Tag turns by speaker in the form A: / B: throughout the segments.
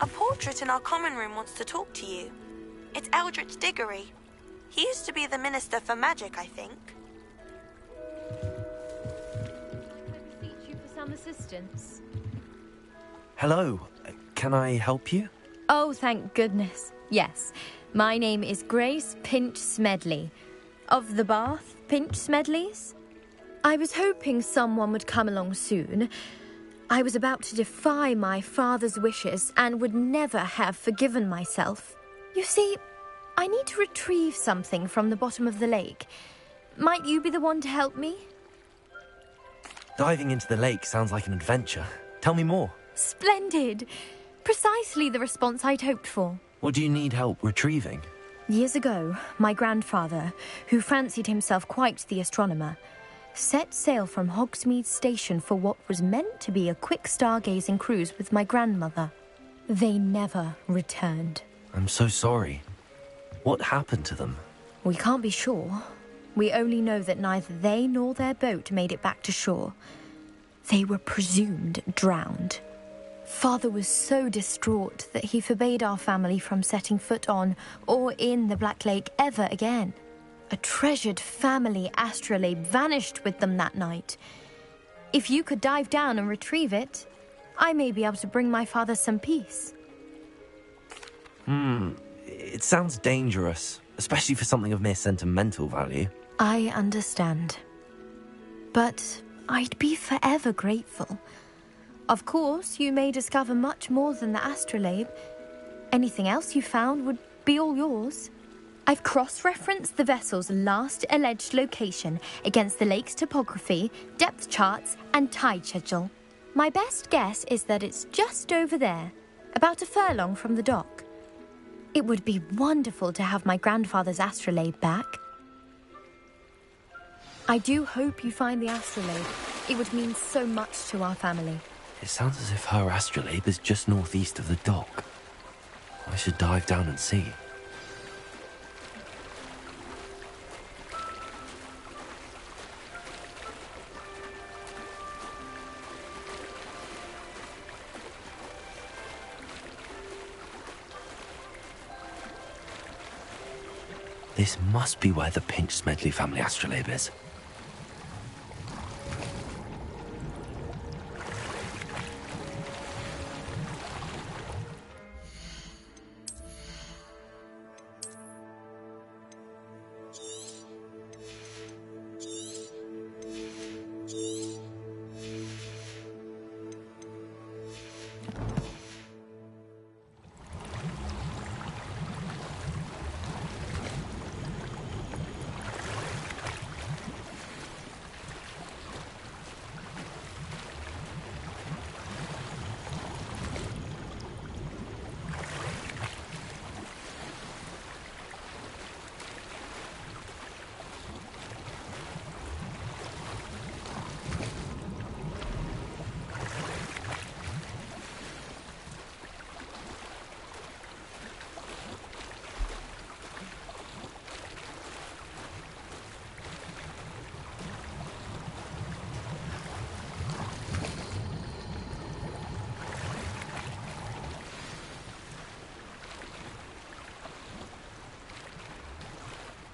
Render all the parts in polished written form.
A: A portrait in our common room wants to talk to you. It's Eldritch Diggory. He used to be the Minister for Magic, I think.
B: I beseech you for some assistance.
C: Hello, can I help you?
B: Oh, thank goodness. Yes, my name is Grace Pinch Smedley, of the Bath Pinch Smedleys. I was hoping someone would come along soon. I was about to defy my father's wishes and would never have forgiven myself. You see, I need to retrieve something from the bottom of the lake. Might you be the one to help me?
C: Diving into the lake sounds like an adventure. Tell me more.
B: Splendid! Precisely the response I'd hoped for.
C: What do you need help retrieving?
B: Years ago, my grandfather, who fancied himself quite the astronomer, set sail from Hogsmeade Station for what was meant to be a quick stargazing cruise with my grandmother. They never returned.
C: I'm so sorry. What happened to them?
B: We can't be sure. We only know that neither they nor their boat made it back to shore. They were presumed drowned. Father was so distraught that he forbade our family from setting foot on or in the Black Lake ever again. A treasured family astrolabe vanished with them that night. If you could dive down and retrieve it, I may be able to bring my father some peace.
C: It sounds dangerous, especially for something of mere sentimental value.
B: I understand. But I'd be forever grateful. Of course, you may discover much more than the astrolabe. Anything else you found would be all yours. I've cross-referenced the vessel's last alleged location against the lake's topography, depth charts, and tide schedule. My best guess is that it's just over there, about a furlong from the dock. It would be wonderful to have my grandfather's astrolabe back. I do hope you find the astrolabe. It would mean so much to our family.
C: It sounds as if her astrolabe is just northeast of the dock. I should dive down and see. This must be where the Pinch Smedley family astrolabe is.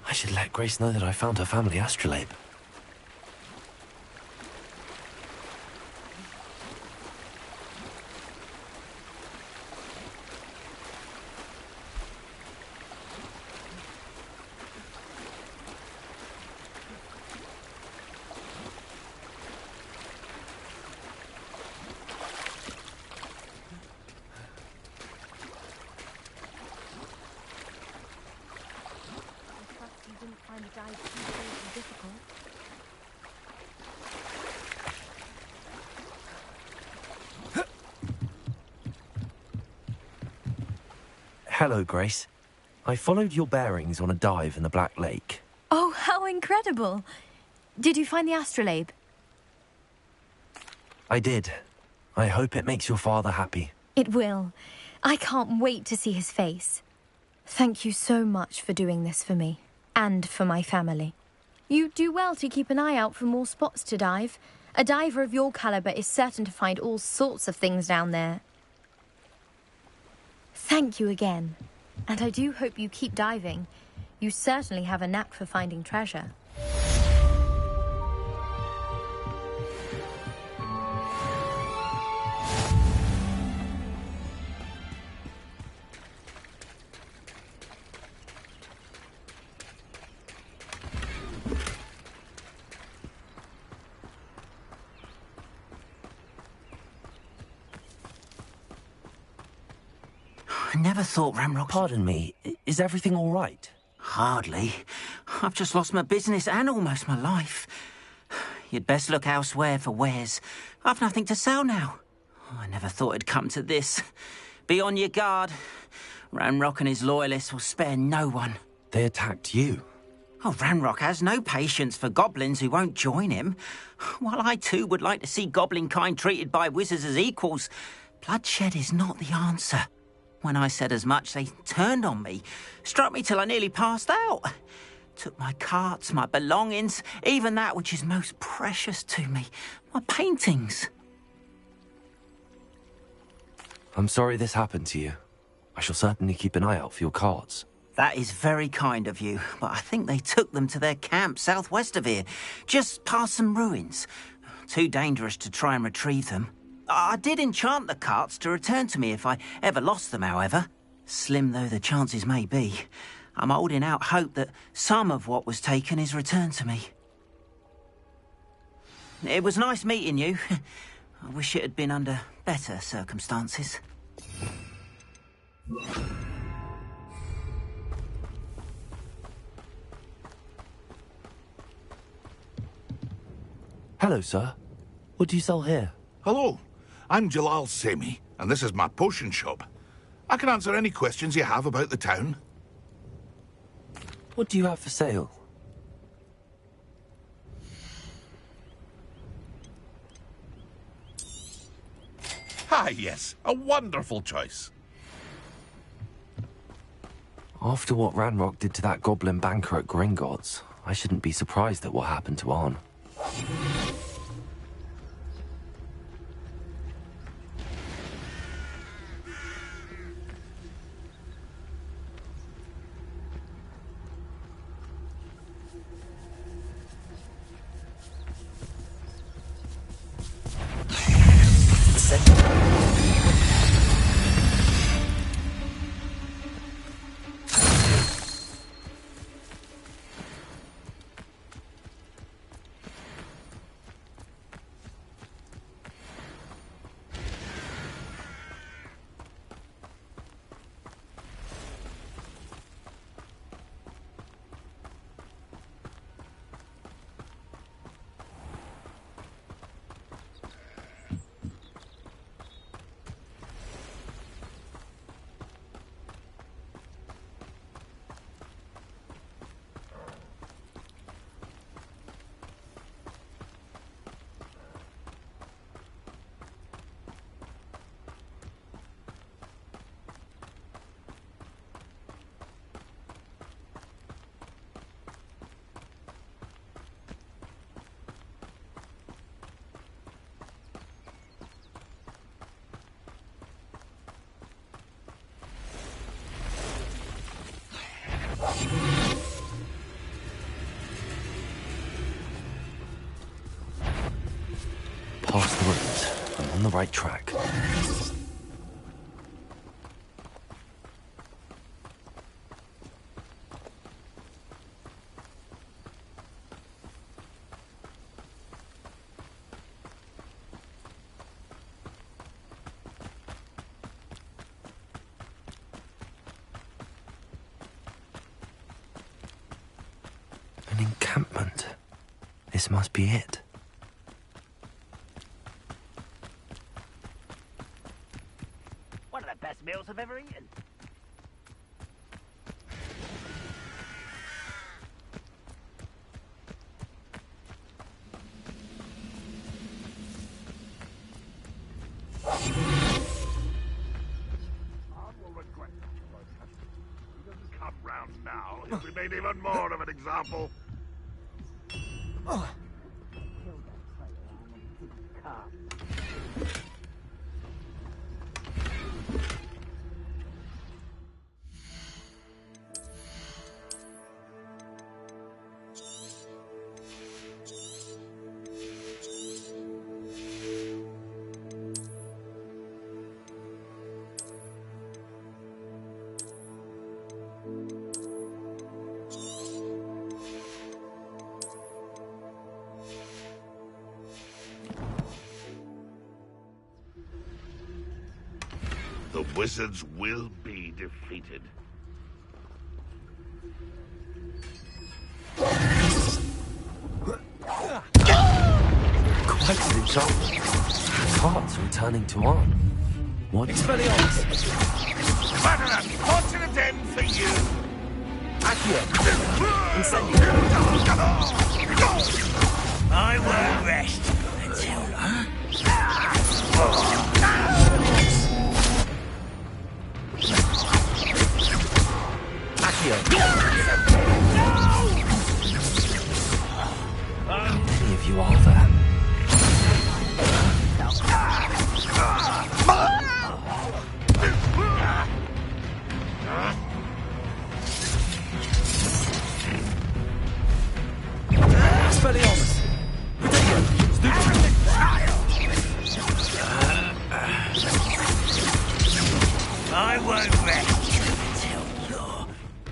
C: I should let Grace know that I found her family astrolabe. Hello, Grace. I followed your bearings on a dive in the Black Lake.
B: Oh, how incredible! Did you find the astrolabe?
C: I did. I hope it makes your father happy.
B: It will. I can't wait to see his face. Thank you so much for doing this for me, and for my family. You do well to keep an eye out for more spots to dive. A diver of your caliber is certain to find all sorts of things down there. Thank you again. And I do hope you keep diving. You certainly have a knack for finding treasure.
D: I never thought Ramrock...
C: Pardon me, is everything all right?
D: Hardly. I've just lost my business and almost my life. You'd best look elsewhere for wares. I've nothing to sell now. I never thought it'd come to this. Be on your guard. Ramrock and his loyalists will spare no one.
C: They attacked you.
D: Oh, Ramrock has no patience for goblins who won't join him. While I too would like to see goblin kind treated by wizards as equals, bloodshed is not the answer. When I said as much, they turned on me, struck me till I nearly passed out. Took my carts, my belongings, even that which is most precious to me, my paintings.
C: I'm sorry this happened to you. I shall certainly keep an eye out for your carts.
D: That is very kind of you, but I think they took them to their camp southwest of here, just past some ruins. Too dangerous to try and retrieve them. I did enchant the carts to return to me if I ever lost them, however. Slim though the chances may be, I'm holding out hope that some of what was taken is returned to me. It was nice meeting you. I wish it had been under better circumstances.
C: Hello, sir. What do you sell here?
E: Hello, I'm Jalal Semi, and this is my potion shop. I can answer any questions you have about the town.
C: What do you have for sale?
E: Ah, yes, a wonderful choice.
C: After what Ranrock did to that goblin banker at Gringotts, I shouldn't be surprised at what happened to Arn. Past the ruins. I'm on the right track. An encampment. This must be it.
D: One of the best meals I've ever eaten.
E: Come round now, he'll be made even more of an example. The wizards will be defeated.
C: Quite an enchantment. Hearts returning to on. What?
F: Expelliarmus!
E: Madeline, what's in a den for you?
F: Accio! Incendio!
D: I won't rest until...
F: Accio!
C: How many of you are there?
F: Expelliarmus! Protego! Stupid!
D: I won't rest until you're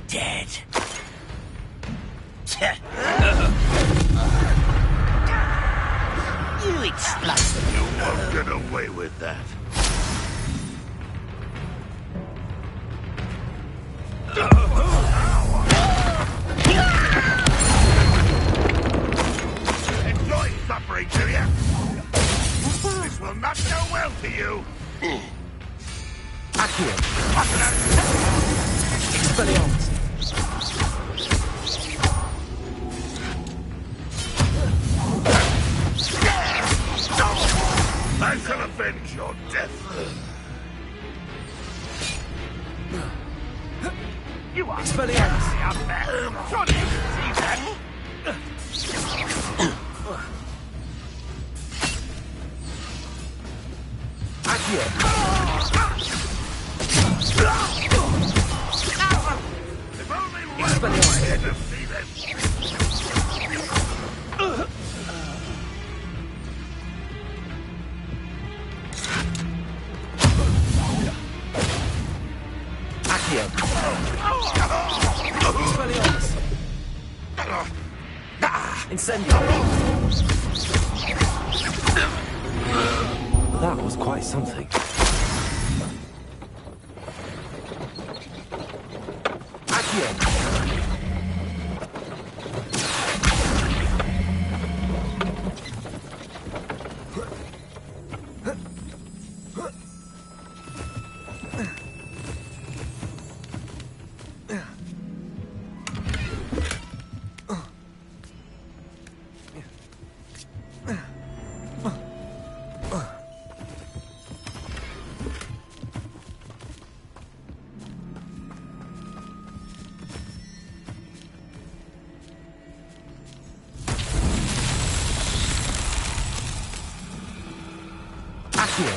D: dead. You explode.
E: You won't get away with that. Enjoy suffering, will ya? This will not go well for you.
F: Accio! Expelliarmus!
E: I shall avenge your death. You are
F: Expelliarmus!
E: up there. Surely you can see that.
F: Accio!
E: If only one were here to see this.
F: Accio! Expelliarmus! Incendio!
C: That was quite something.
F: Accio! Accio!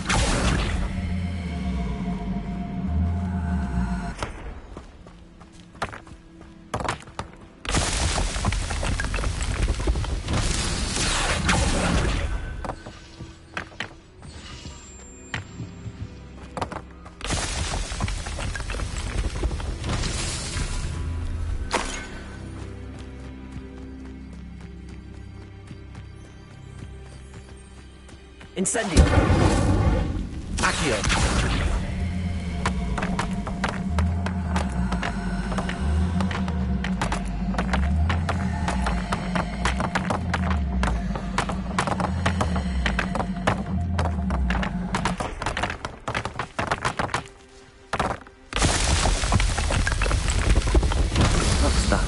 F: Incendio! Accio!
C: What's that?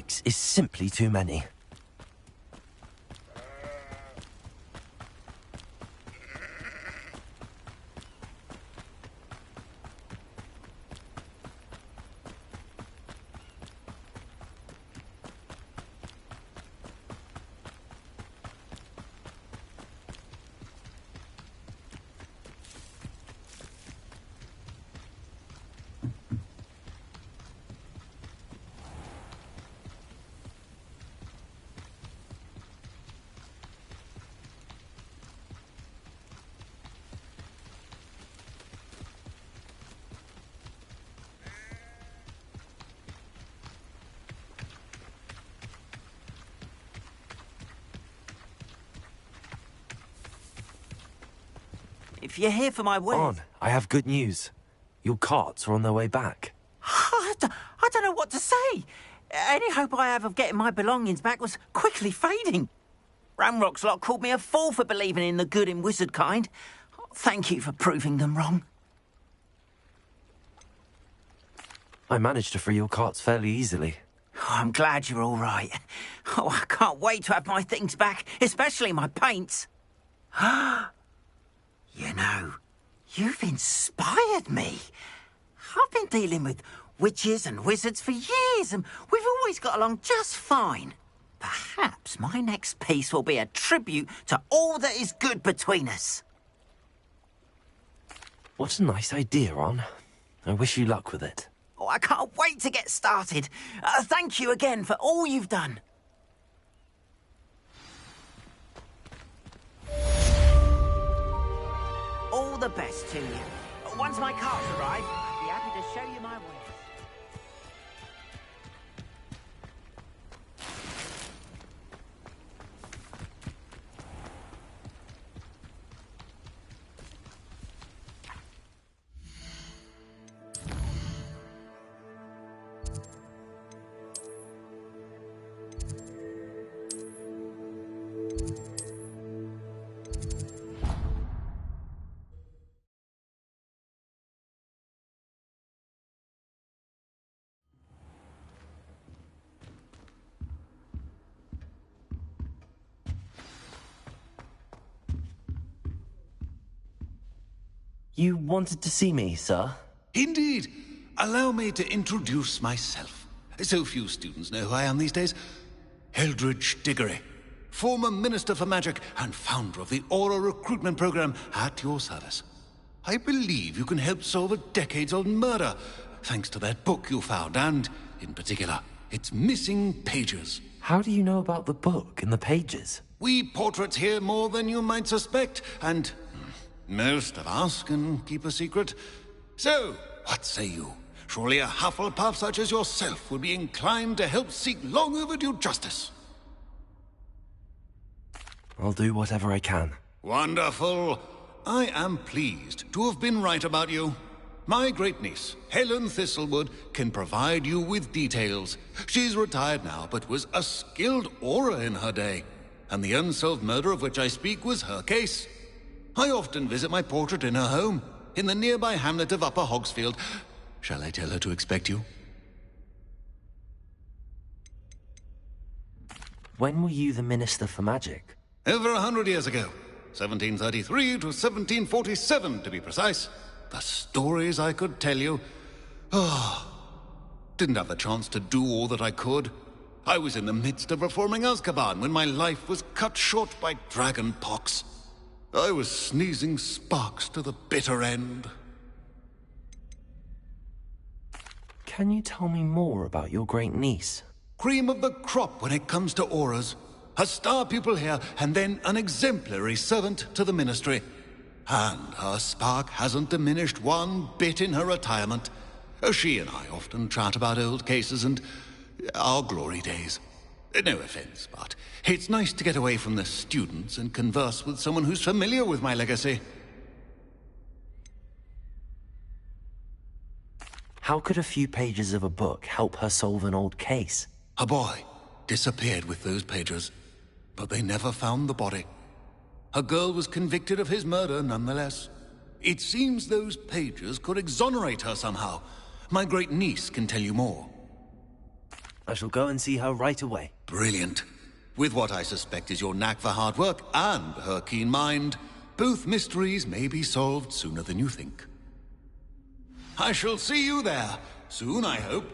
C: 6 is simply too many.
D: If you're here for my wares...
C: On, I have good news. Your carts are on their way back.
D: I don't know what to say. Any hope I have of getting my belongings back was quickly fading. Ramrock's lot called me a fool for believing in the good in wizard kind. Thank you for proving them wrong.
C: I managed to free your carts fairly easily.
D: Oh, I'm glad you're all right. Oh, I can't wait to have my things back, especially my paints. You know, you've inspired me. I've been dealing with witches and wizards for years, and we've always got along just fine. Perhaps my next piece will be a tribute to all that is good between us.
C: What a nice idea, Ron. I wish you luck with it.
D: Oh, I can't wait to get started. Thank you again for all you've done. All the best to you. Once my carts arrive, I'll be happy to show you my wares.
C: You wanted to see me, sir?
G: Indeed. Allow me to introduce myself. So few students know who I am these days. Eldridge Diggory, former Minister for Magic and founder of the Aura Recruitment Program, at your service. I believe you can help solve a decades-old murder, thanks to that book you found, and, in particular, its missing pages.
C: How do you know about the book and the pages?
G: We portraits hear more than you might suspect, and most of us can keep a secret. So, what say you? Surely a Hufflepuff such as yourself would be inclined to help seek long overdue justice.
C: I'll do whatever I can.
G: Wonderful. I am pleased to have been right about you. My great-niece, Helen Thistlewood, can provide you with details. She's retired now, but was a skilled aura in her day. And the unsolved murder of which I speak was her case. I often visit my portrait in her home, in the nearby hamlet of Upper Hogsfield. Shall I tell her to expect you?
C: When were you the Minister for Magic?
G: Over 100 years ago. 1733 to 1747, to be precise. The stories I could tell you. Didn't have the chance to do all that I could. I was in the midst of reforming Azkaban when my life was cut short by dragon pox. I was sneezing sparks to the bitter end.
C: Can you tell me more about your great niece?
G: Cream of the crop when it comes to auras. A star pupil here, and then an exemplary servant to the ministry. And her spark hasn't diminished one bit in her retirement. She and I often chat about old cases and our glory days. No offense, but it's nice to get away from the students and converse with someone who's familiar with my legacy.
C: How could a few pages of a book help her solve an old case?
G: A boy disappeared with those pages, but they never found the body. A girl was convicted of his murder nonetheless. It seems those pages could exonerate her somehow. My great niece can tell you more.
F: I shall go and see her right away.
G: Brilliant. With what I suspect is your knack for hard work and her keen mind, both mysteries may be solved sooner than you think. I shall see you there. Soon, I hope.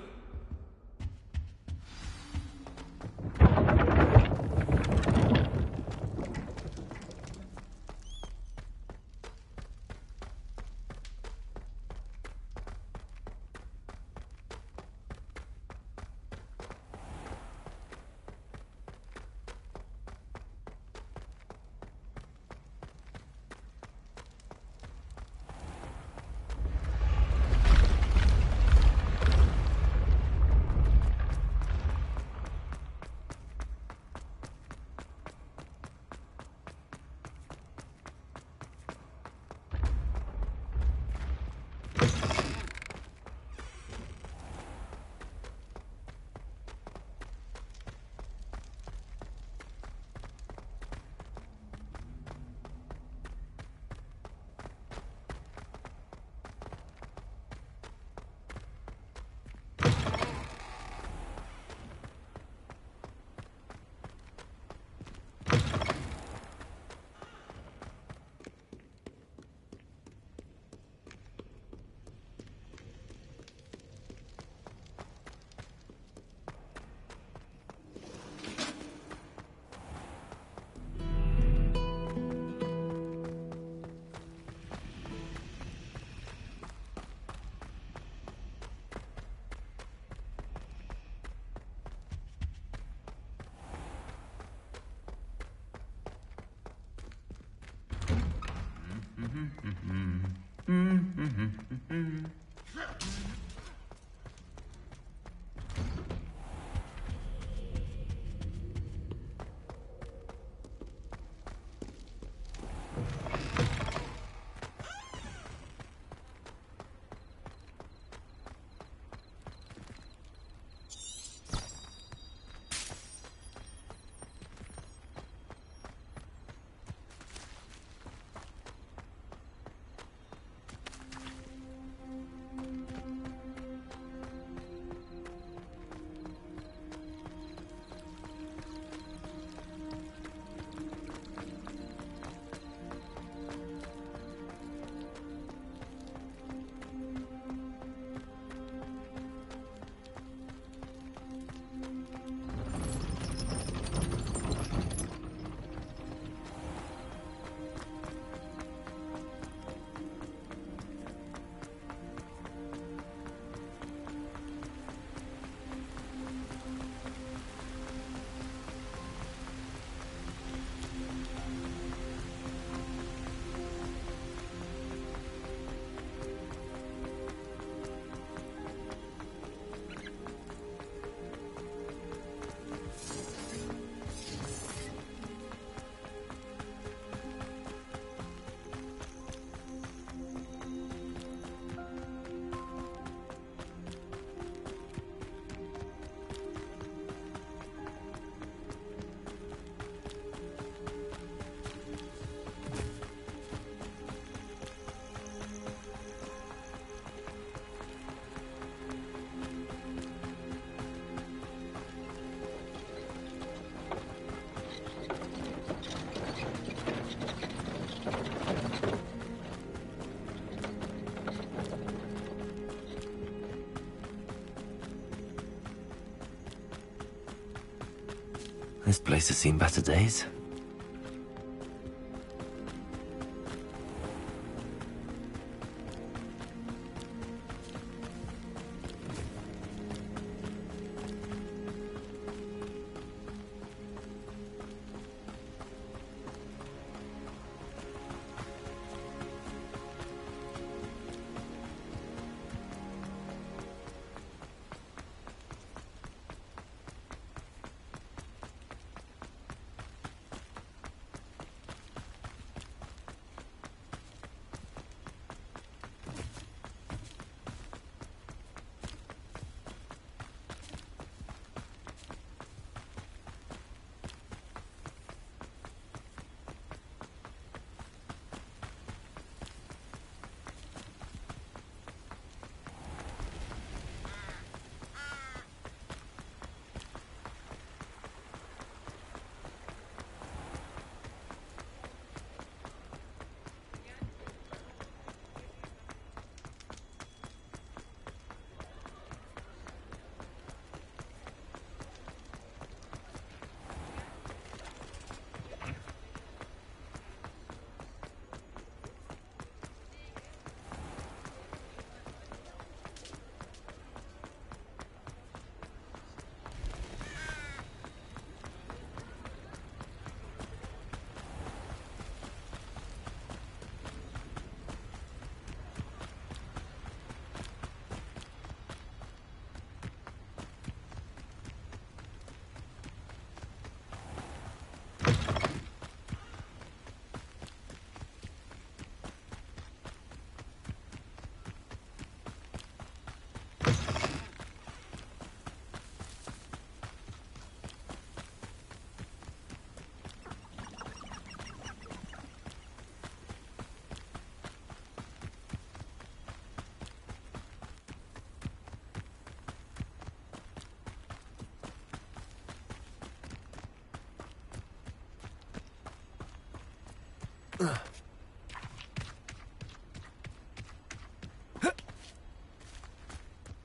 C: This place has seen better days.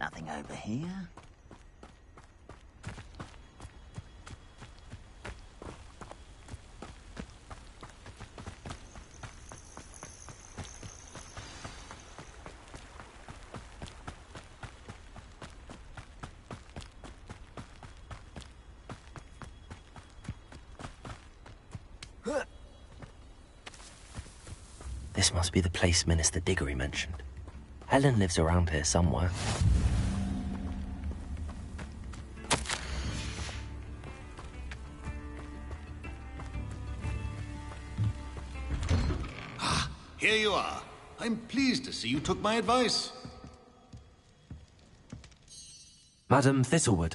D: Nothing over here.
C: This must be the place Minister Diggory mentioned. Helen lives around here somewhere.
G: Here you are. I'm pleased to see you took my advice.
C: Madam Thistlewood,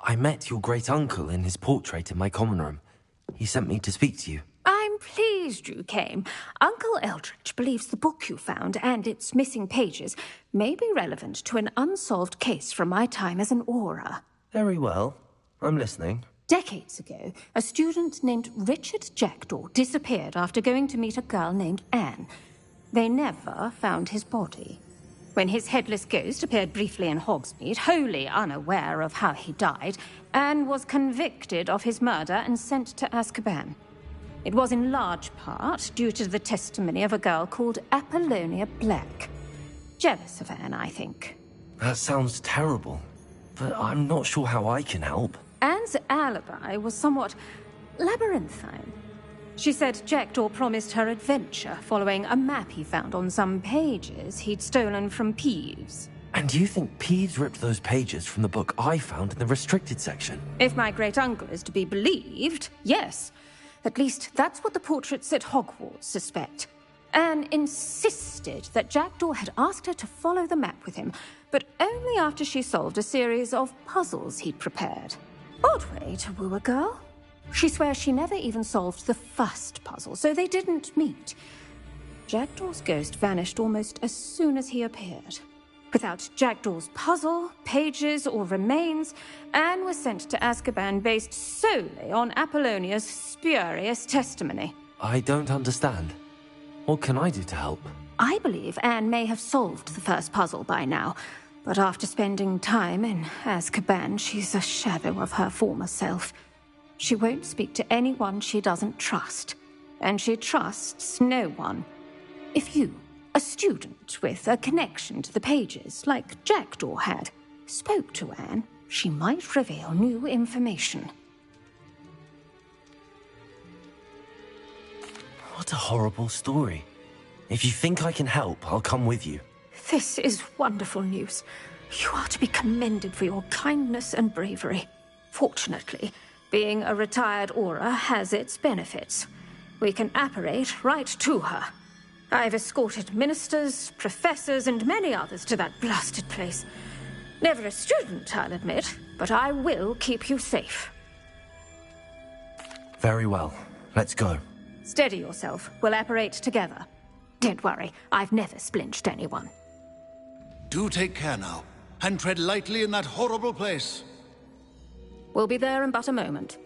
C: I met your great-uncle in his portrait in my common room. He sent me to speak to you.
H: I'm pleased you came. Uncle Eldridge believes the book you found and its missing pages may be relevant to an unsolved case from my time as an Auror.
C: Very well. I'm listening.
H: Decades ago, a student named Richard Jackdaw disappeared after going to meet a girl named Anne. They never found his body. When his headless ghost appeared briefly in Hogsmeade, wholly unaware of how he died, Anne was convicted of his murder and sent to Azkaban. It was in large part due to the testimony of a girl called Apollonia Black. Jealous of Anne, I think.
C: That sounds terrible, but I'm not sure how I can help.
H: Anne's alibi was somewhat labyrinthine. She said Jackdaw promised her adventure following a map he found on some pages he'd stolen from Peeves.
C: And do you think Peeves ripped those pages from the book I found in the restricted section?
H: If my great-uncle is to be believed, yes. At least that's what the portraits at Hogwarts suspect. Anne insisted that Jackdaw had asked her to follow the map with him, but only after she solved a series of puzzles he'd prepared. Odd way to woo a girl. She swears she never even solved the first puzzle, so they didn't meet. Jackdaw's ghost vanished almost as soon as he appeared. Without Jackdaw's puzzle, pages, or remains, Anne was sent to Azkaban based solely on Apollonia's spurious testimony.
C: I don't understand. What can I do to help?
H: I believe Anne may have solved the first puzzle by now, but after spending time in Azkaban, she's a shadow of her former self. She won't speak to anyone she doesn't trust, and she trusts no one. If you, a student with a connection to the pages, like Jackdaw had, spoke to Anne, she might reveal new information.
C: What a horrible story. If you think I can help, I'll come with you.
H: This is wonderful news. You are to be commended for your kindness and bravery. Fortunately, being a retired Auror has its benefits. We can apparate right to her. I've escorted ministers, professors, and many others to that blasted place. Never a student, I'll admit, but I will keep you safe.
C: Very well. Let's go.
H: Steady yourself. We'll apparate together. Don't worry, I've never splinched anyone.
G: Do take care now, and tread lightly in that horrible place.
H: We'll be there in but a moment.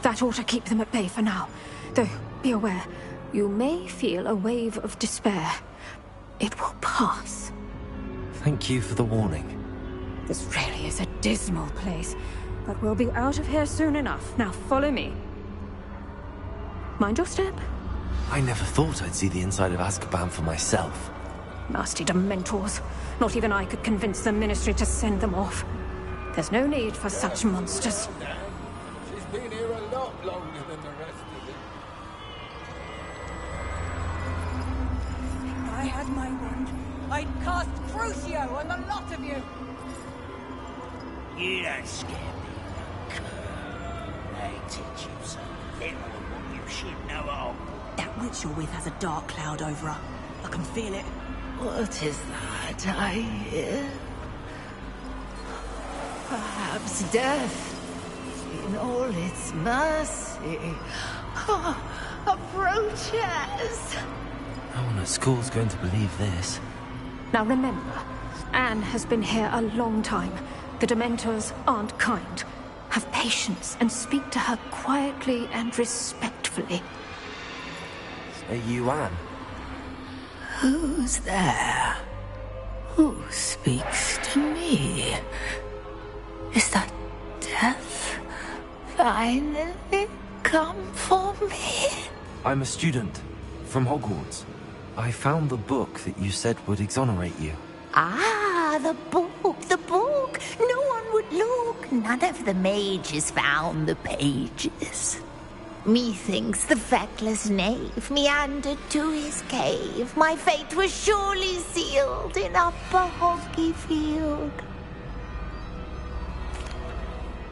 H: That ought to keep them at bay for now. Though, be aware, you may feel a wave of despair. It will pass.
C: Thank you for the warning.
H: This really is a dismal place, but we'll be out of here soon enough. Now follow me. Mind your step.
C: I never thought I'd see the inside of Azkaban for myself.
H: Nasty Dementors. Not even I could convince the Ministry to send them off. There's no need for such monsters.
I: She's been here a lot longer than the rest of them.
J: I had my wand. I'd cast Crucio on the lot of you!
K: You don't scare me. They teach you something more than what you should know of.
J: That witch you're with has a dark cloud over her. I can feel it.
K: What is that I hear? Perhaps death, in all its mercy, approaches.
C: No one at school's going to believe this.
H: Now remember, Anne has been here a long time. The Dementors aren't kind. Have patience and speak to her quietly and respectfully.
C: Are you Anne?
K: Who's there? Who speaks to me? Is that death finally come for me?
C: I'm a student from Hogwarts. I found the book that you said would exonerate you.
K: Ah, the book, the book. No one would look. None of the mages found the pages. Methinks the feckless knave meandered to his cave. My fate was surely sealed in Upper Hoggyfield.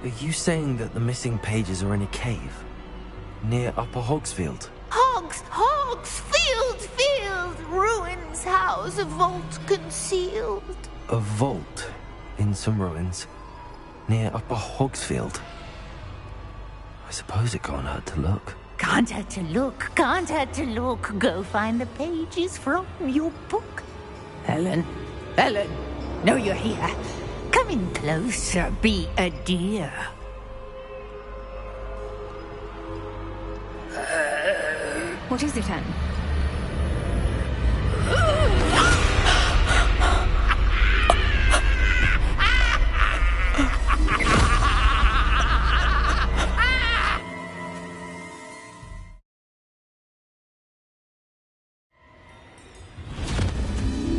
C: Are you saying that the missing pages are in a cave? Near Upper Hogsfield?
K: Hogsfield, ruins house, a vault concealed.
C: A vault in some ruins near Upper Hogsfield. I suppose it can't hurt to look.
K: Can't hurt to look. Go find the pages from your book. Helen, know you're here. Come in closer, be a dear.
H: What is it, Anne?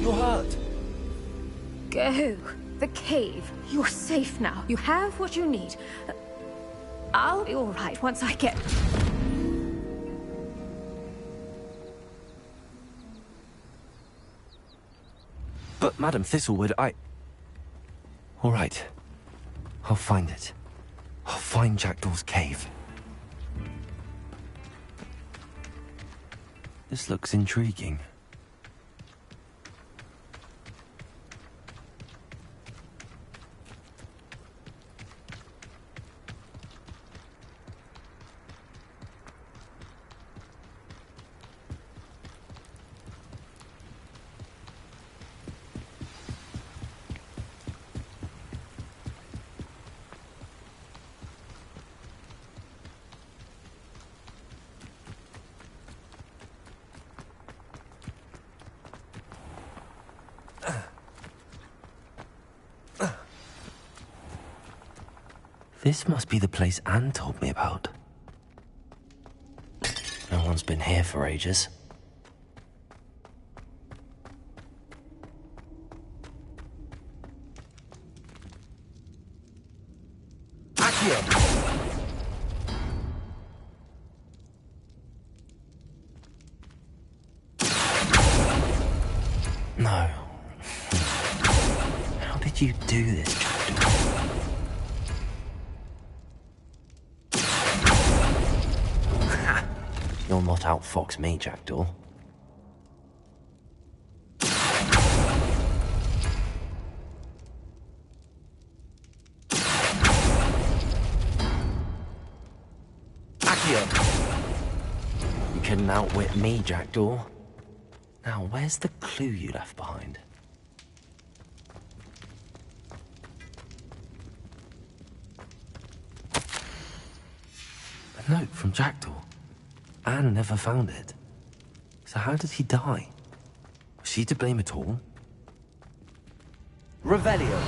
C: You're hurt.
H: Go. The cave. You're safe now. You have what you need. I'll be all right once I get...
C: But, Madam Thistlewood, All right. I'll find it. I'll find Jackdaw's cave. This looks intriguing. This must be the place Anne told me about. No one's been here for ages. No. How did you do this, Jackdaw? You'll not outfox me, Jackdaw. You couldn't outwit me, Jackdaw. Now, where's the clue you left behind? A note from Jackdaw. Anne never found it. So how did he die? Was she to blame at all?
F: Revelio.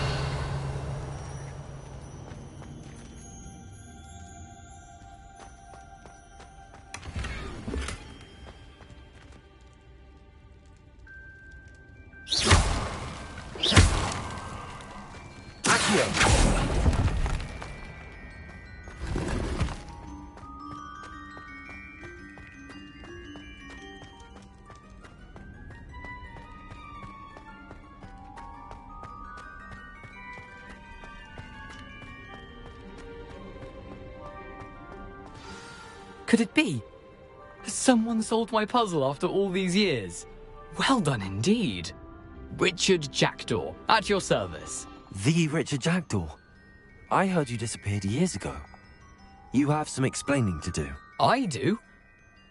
L: Could it be? Has someone solved my puzzle after all these years? Well done indeed. Richard Jackdaw, at your service.
C: The Richard Jackdaw? I heard you disappeared years ago. You have some explaining to do.
L: I do?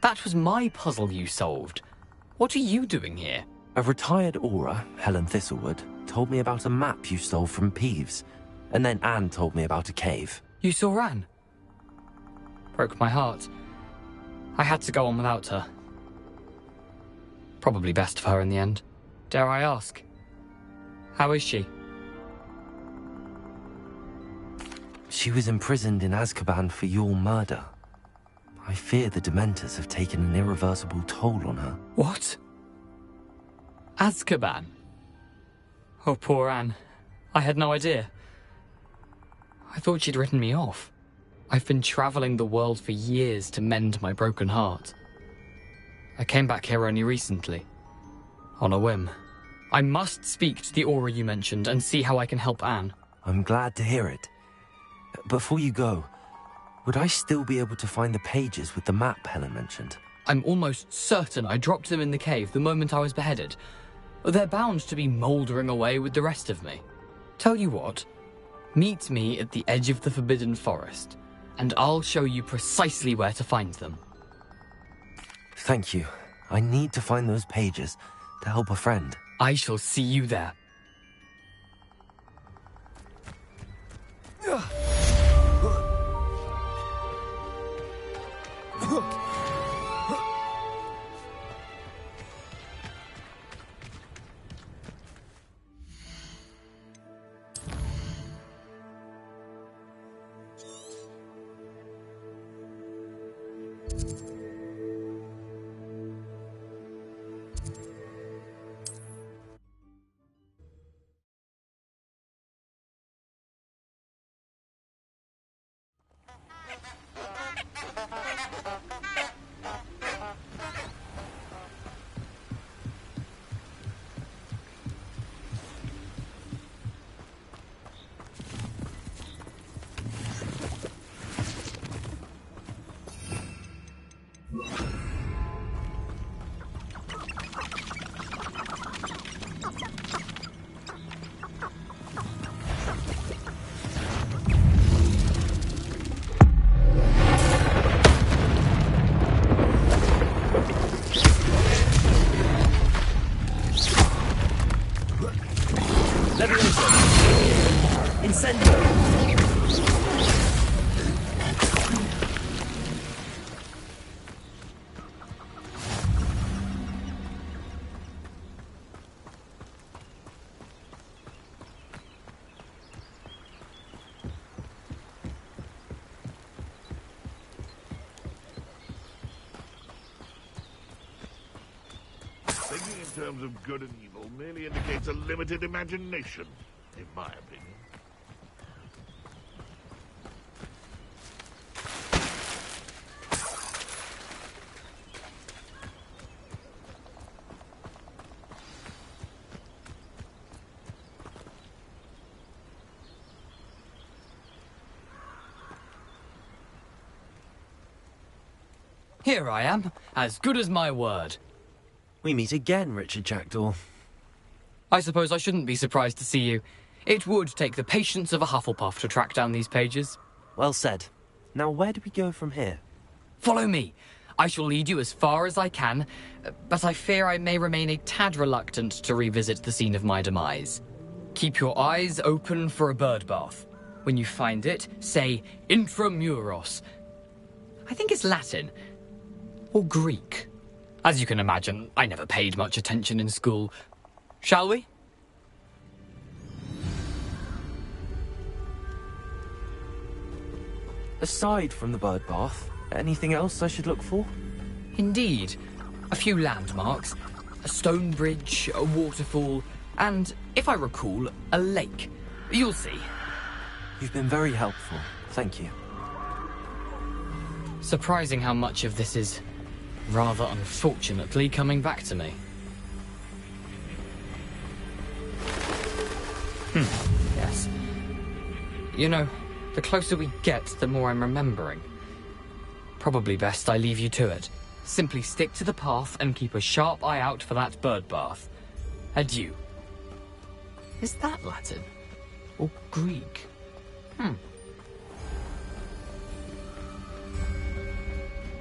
L: That was my puzzle you solved. What are you doing here?
C: A retired aura, Helen Thistlewood, told me about a map you stole from Peeves. And then Anne told me about a cave.
L: You saw Anne? Broke my heart. I had to go on without her. Probably best for her in the end. Dare I ask? How is she?
C: She was imprisoned in Azkaban for your murder. I fear the Dementors have taken an irreversible toll on her.
L: What? Azkaban? Oh, poor Anne. I had no idea. I thought she'd written me off. I've been traveling the world for years to mend my broken heart. I came back here only recently. On a whim. I must speak to the aura you mentioned and see how I can help Anne.
C: I'm glad to hear it. Before you go, would I still be able to find the pages with the map Helen mentioned?
L: I'm almost certain I dropped them in the cave the moment I was beheaded. They're bound to be mouldering away with the rest of me. Tell you what, meet me at the edge of the Forbidden Forest, and I'll show you precisely where to find them.
C: Thank you. I need to find those pages to help a friend.
L: I shall see you there.
E: Thinking in terms of good and evil merely indicates a limited imagination, in my opinion.
L: Here I am, as good as my word.
C: We meet again, Richard Jackdaw.
L: I suppose I shouldn't be surprised to see you. It would take the patience of a Hufflepuff to track down these pages.
C: Well said. Now where do we go from here?
L: Follow me. I shall lead you as far as I can, but I fear I may remain a tad reluctant to revisit the scene of my demise. Keep your eyes open for a bird bath. When you find it, say Intramuros. I think it's Latin. Or Greek. As you can imagine, I never paid much attention in school. Shall we?
C: Aside from the bird bath, anything else I should look for?
L: Indeed. A few landmarks. A stone bridge, a waterfall, and, if I recall, a lake. You'll see.
C: You've been very helpful. Thank you.
L: Surprising how much of this is, rather unfortunately, coming back to me. Yes. You know, the closer we get, the more I'm remembering. Probably best I leave you to it. Simply stick to the path and keep a sharp eye out for that bird bath. Adieu. Is that Latin? Or Greek?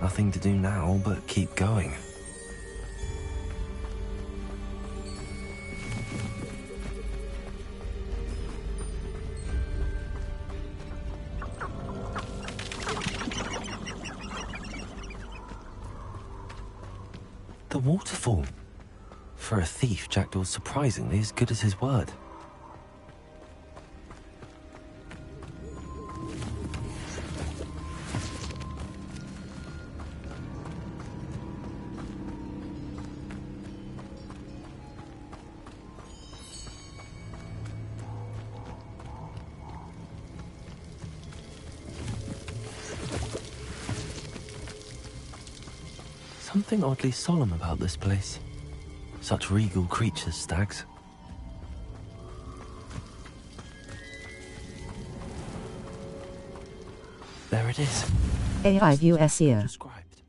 C: Nothing to do now but keep going. The waterfall. For a thief, Jackdaw's surprisingly as good as his word. Something oddly solemn about this place. Such regal creatures, stags. There it is.
M: AI view SEO.
C: Described.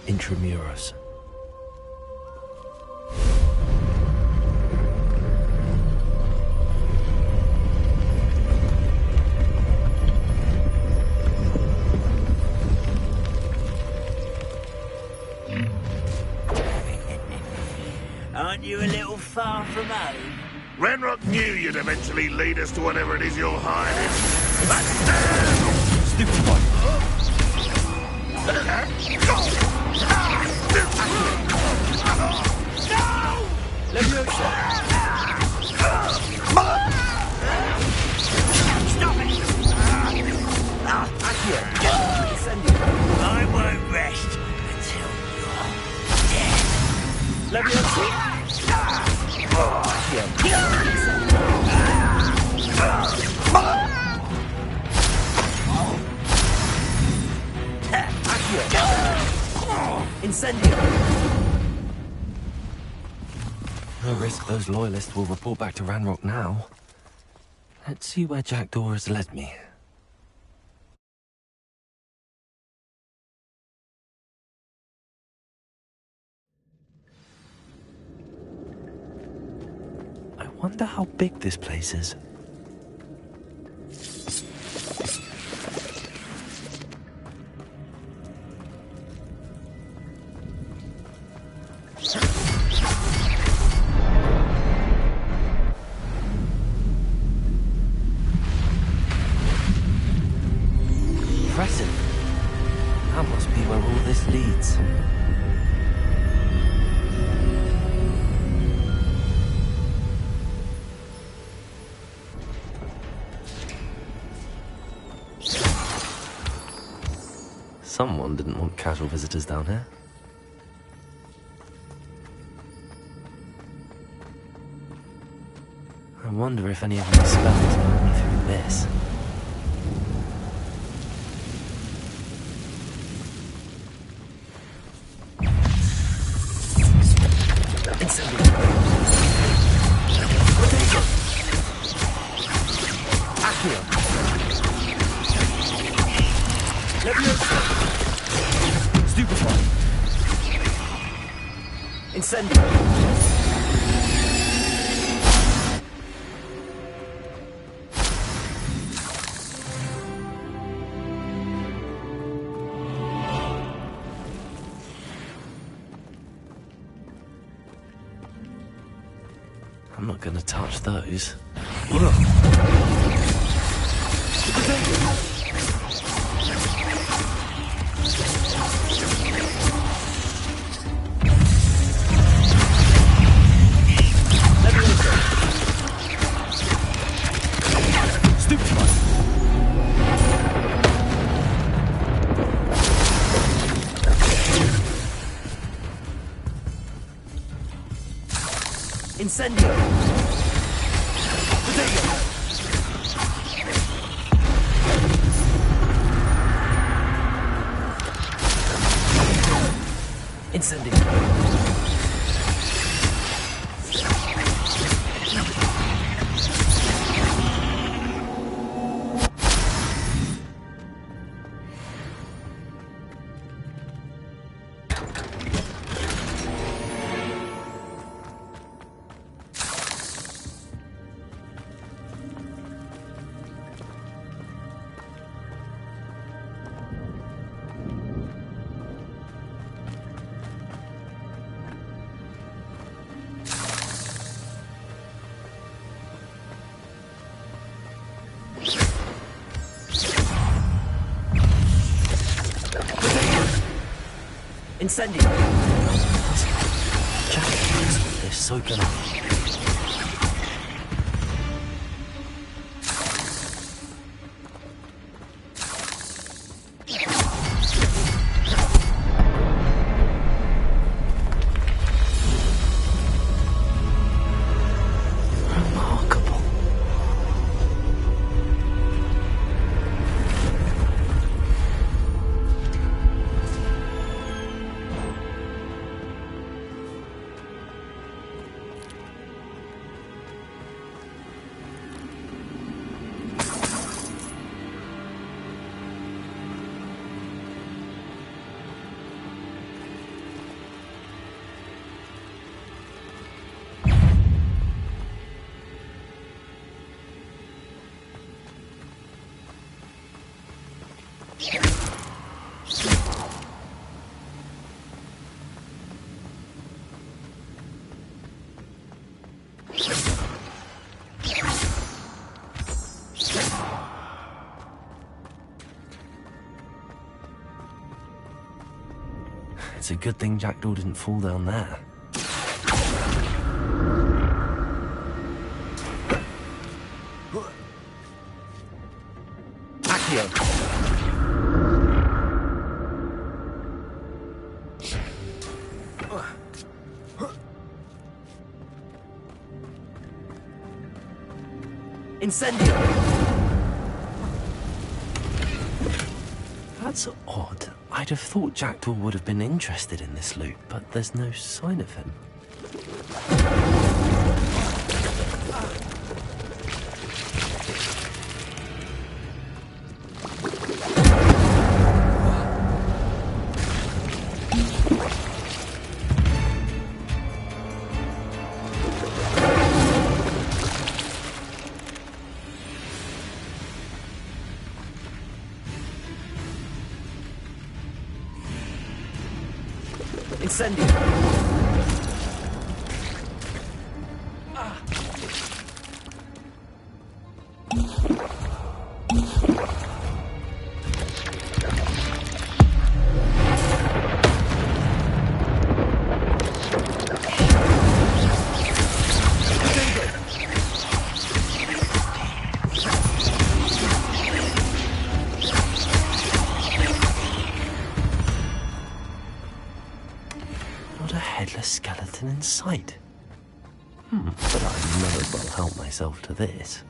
C: Intramuros.
N: Aren't you a little far from home?
E: Renrock knew you'd eventually lead us to whatever it is you're hiding. But
C: Stupid one.
N: Leviosa! Stop it! I won't rest until you're dead. Leviosa! Incendio!
C: No risk those loyalists will report back to Ranrock now. Let's see where Jackdaw has led me. I wonder how big this place is. Impressive. That must be where all this leads. Someone didn't want casual visitors down here. I wonder if any of my spells will me through this. I'm not gonna touch those.
N: Incendio! Incendio!
C: Incendio! Jack knows this so good. It's a good thing Jackdaw didn't fall down there. Accio! Incendio! That's odd. I'd have thought Jackdaw would have been interested in this loot, but there's no sign of him. Incendio! Skeleton in sight. But I may as well help myself to this.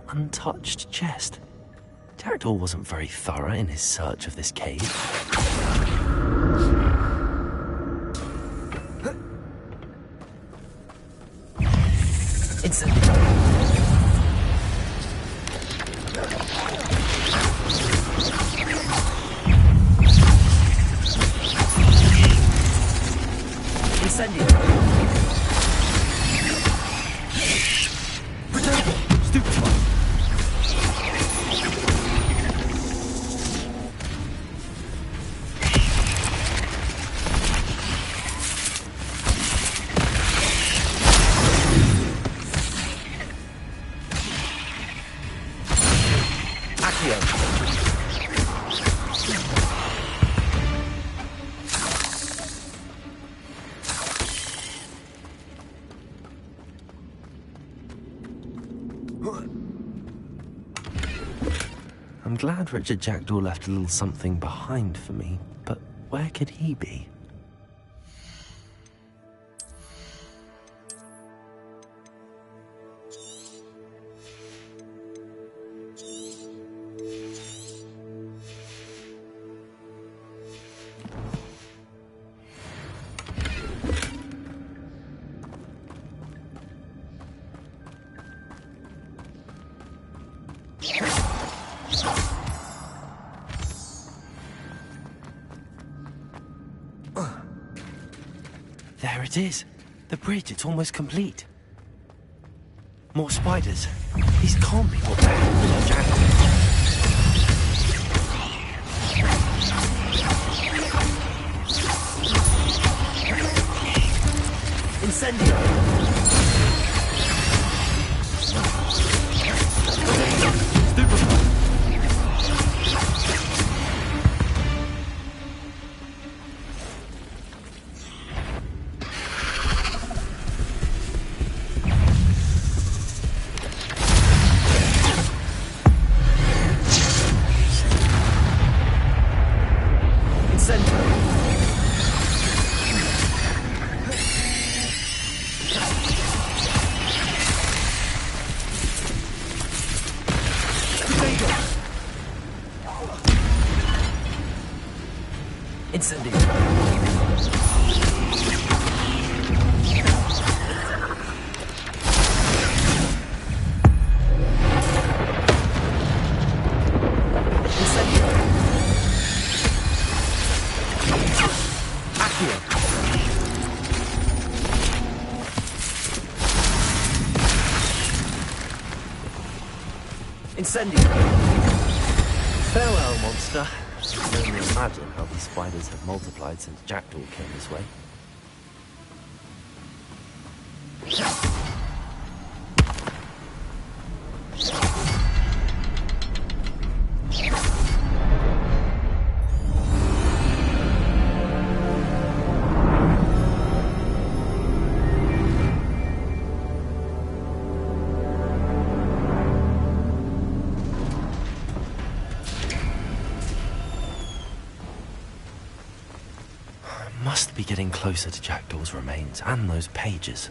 C: Untouched chest. Jackdaw wasn't very thorough in his search of this cave. Incendio! I'm glad Richard Jackdaw left a little something behind for me, but where could he be? There it is. The bridge, it's almost complete. More spiders. These can't be what they're holding Jack. Incendio! Incendio! Farewell, monster. I can only imagine how these spiders have multiplied since Jackdaw came this way. Must be getting closer to Jackdaw's remains and those pages.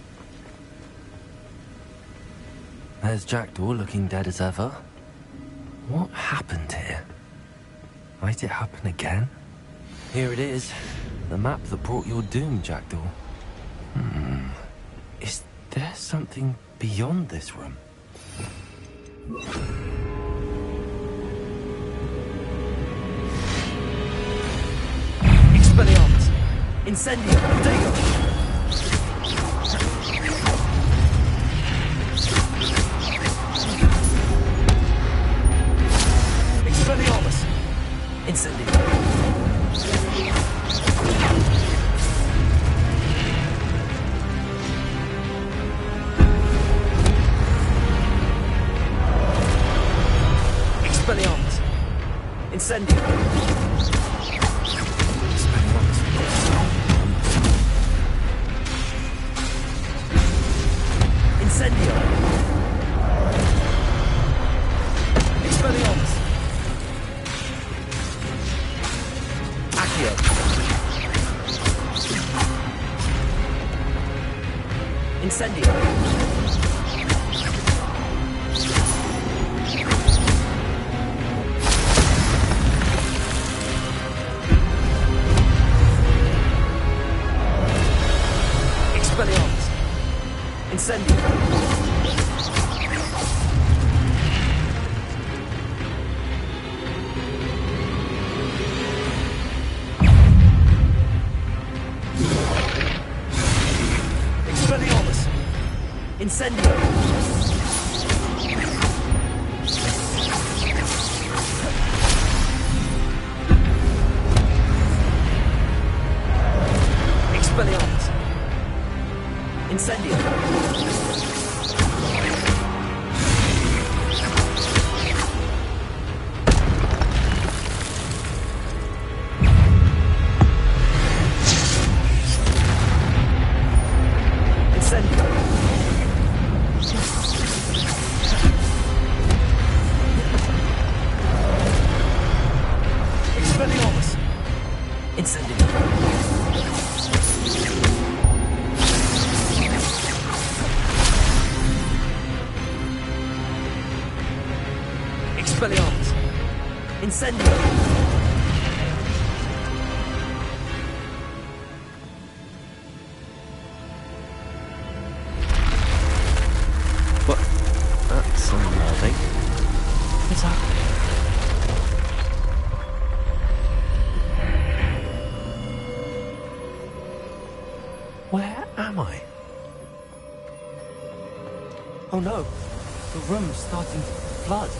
C: There's Jackdaw looking dead as ever. What happened here? Might it happen again? Here it is. The map that brought your doom, Jackdaw. Is there something beyond this room? Expelliarmus! Incendio! Dago! Expelliarmus! Incendio! Expelliarmus! Incendio! Incendio! Expelliarmus! Accio! Incendio! Expelliarmus! Incendio! Expelliarmus! Incendio! Expelliarmus! Incendio! Expelliarmus! Incendio! Expelliarmus! Incendio! What? That's unnerving. What's happening? Where am I? Oh no, the room's starting to flood.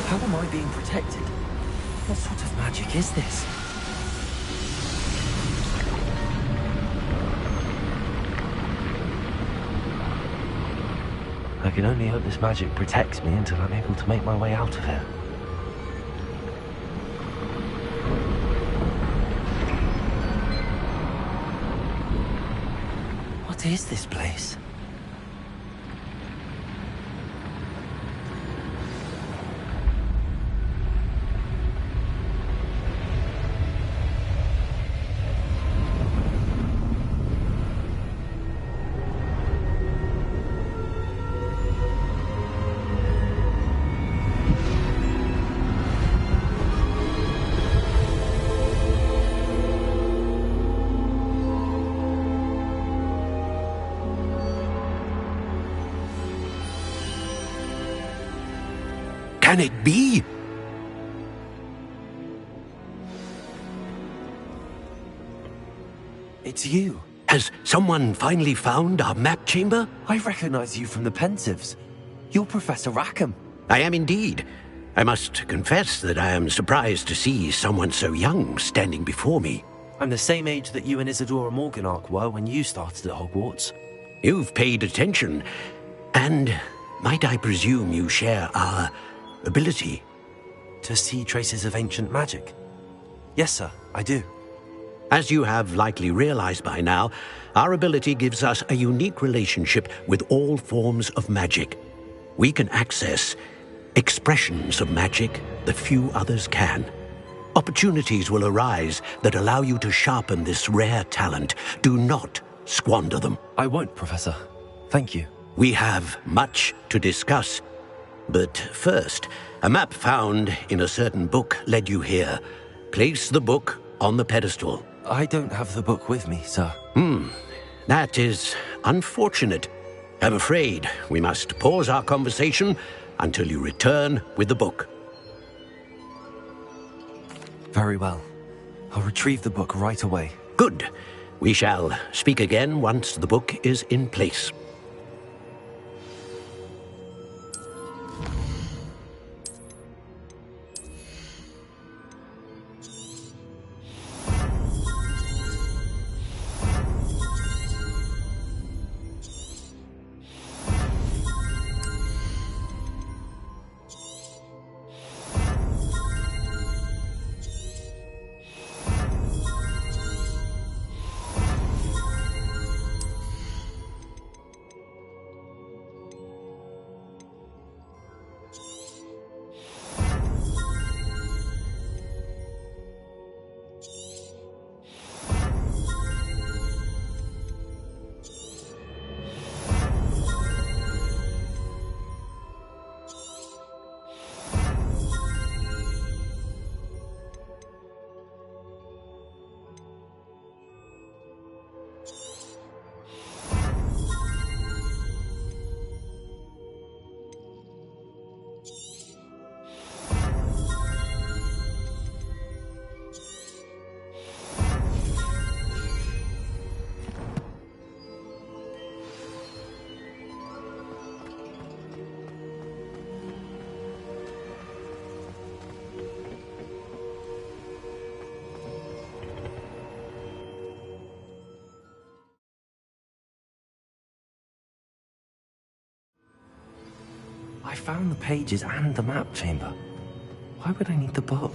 C: How am I being protected? What sort of magic is this? I can only hope this magic protects me until I'm able to make my way out of here. What is this place?
O: Can it be?
C: It's you.
O: Has someone finally found our map chamber?
C: I recognize you from the Pensives. You're Professor Rackham.
O: I am indeed. I must confess that I am surprised to see someone so young standing before me.
C: I'm the same age that you and Isadora Morganach were when you started at Hogwarts.
O: You've paid attention, and might I presume you share our ability?
C: To see traces of ancient magic? Yes, sir, I do.
O: As you have likely realized by now, our ability gives us a unique relationship with all forms of magic. We can access expressions of magic that few others can. Opportunities will arise that allow you to sharpen this rare talent. Do not squander them.
C: I won't, Professor. Thank you.
O: We have much to discuss. But first, a map found in a certain book led you here. Place the book on the pedestal.
C: I don't have the book with me, sir.
O: That is unfortunate. I'm afraid we must pause our conversation until you return with the book.
C: Very well. I'll retrieve the book right away.
O: Good. We shall speak again once the book is in place.
C: I found the pages and the map chamber. Why would I need the book?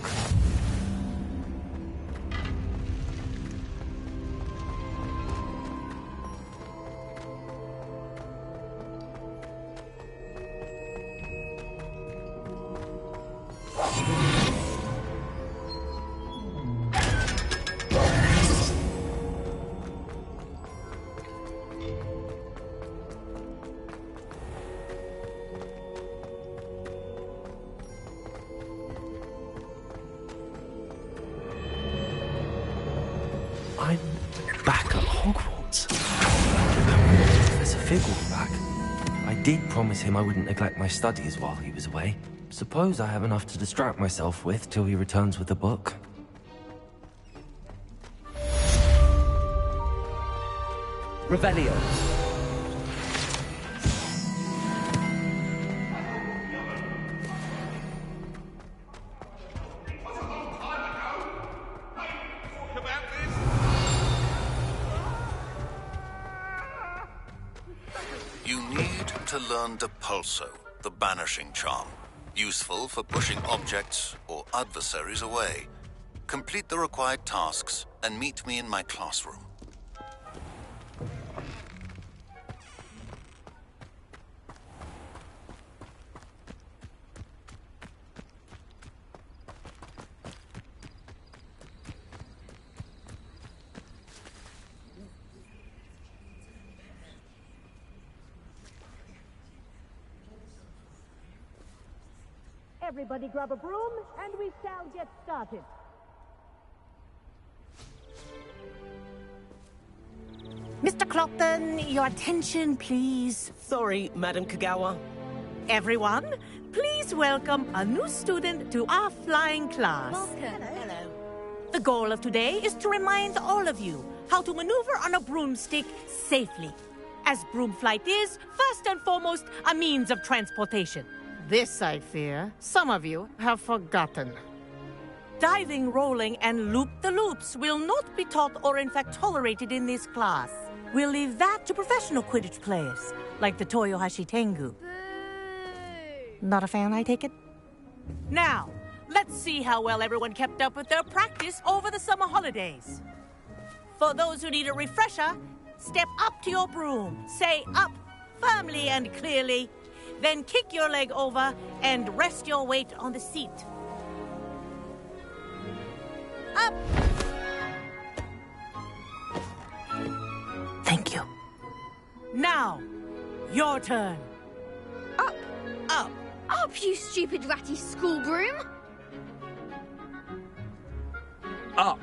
C: I'm back at Hogwarts. Professor Figgle back. I did promise him I wouldn't neglect my studies while he was away. Suppose I have enough to distract myself with till he returns with the book.
F: Revelio.
G: You need to learn Depulso, the banishing charm. Useful for pushing objects or adversaries away. Complete the required tasks and meet me in my classroom.
P: Everybody grab a broom, and we shall get started. Mr. Clopton, your attention, please.
Q: Sorry, Madam Kagawa.
P: Everyone, please welcome a new student to our flying class.
J: Welcome. Hello.
P: The goal of today is to remind all of you how to maneuver on a broomstick safely. As broom flight is, first and foremost, a means of transportation. This, I fear, some of you have forgotten. Diving, rolling, and loop-the-loops will not be taught or in fact tolerated in this class. We'll leave that to professional Quidditch players, like the Toyohashi Tengu. Not a fan, I take it? Now, let's see how well everyone kept up with their practice over the summer holidays. For those who need a refresher, step up to your broom, say up firmly and clearly, then kick your leg over and rest your weight on the seat. Up! Thank you. Now, your turn.
R: Up!
P: Up!
R: Up, you stupid ratty school broom!
F: Up!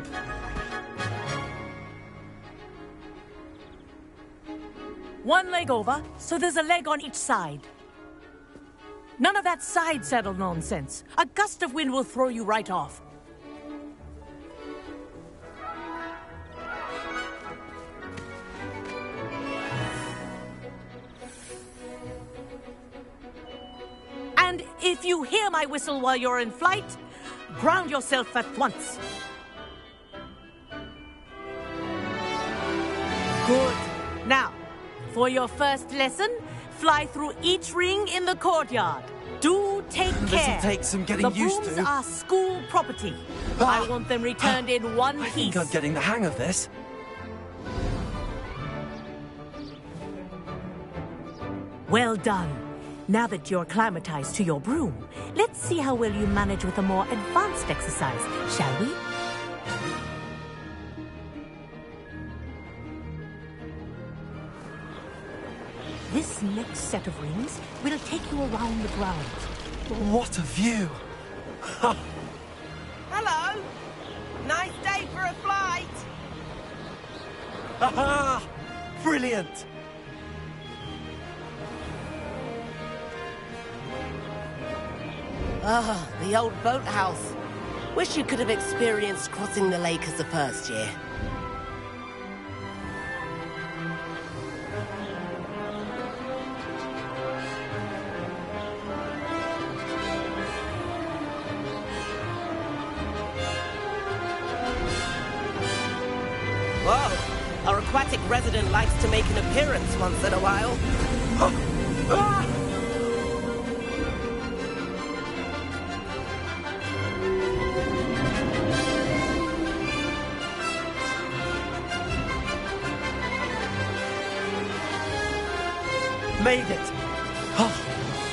P: One leg over, so there's a leg on each side. None of that side saddle nonsense. A gust of wind will throw you right off. And if you hear my whistle while you're in flight, ground yourself at once. Good. Now, for your first lesson, fly through each ring in the courtyard. Do take care.
F: This'll take some getting used to.
P: The brooms are school property. I want them returned in one piece.
F: I think I'm getting the hang of this.
P: Well done. Now that you're acclimatized to your broom, let's see how well you manage with a more advanced exercise, shall we? This next set of rings will take you around the grounds.
F: What a view!
Q: Hello! Nice day for a flight!
F: Aha! Brilliant!
Q: Ah, the old boathouse. Wish you could have experienced crossing the lake as the first year. Whoa! Our aquatic resident likes to make an appearance once in a while.
F: Made it! Oh,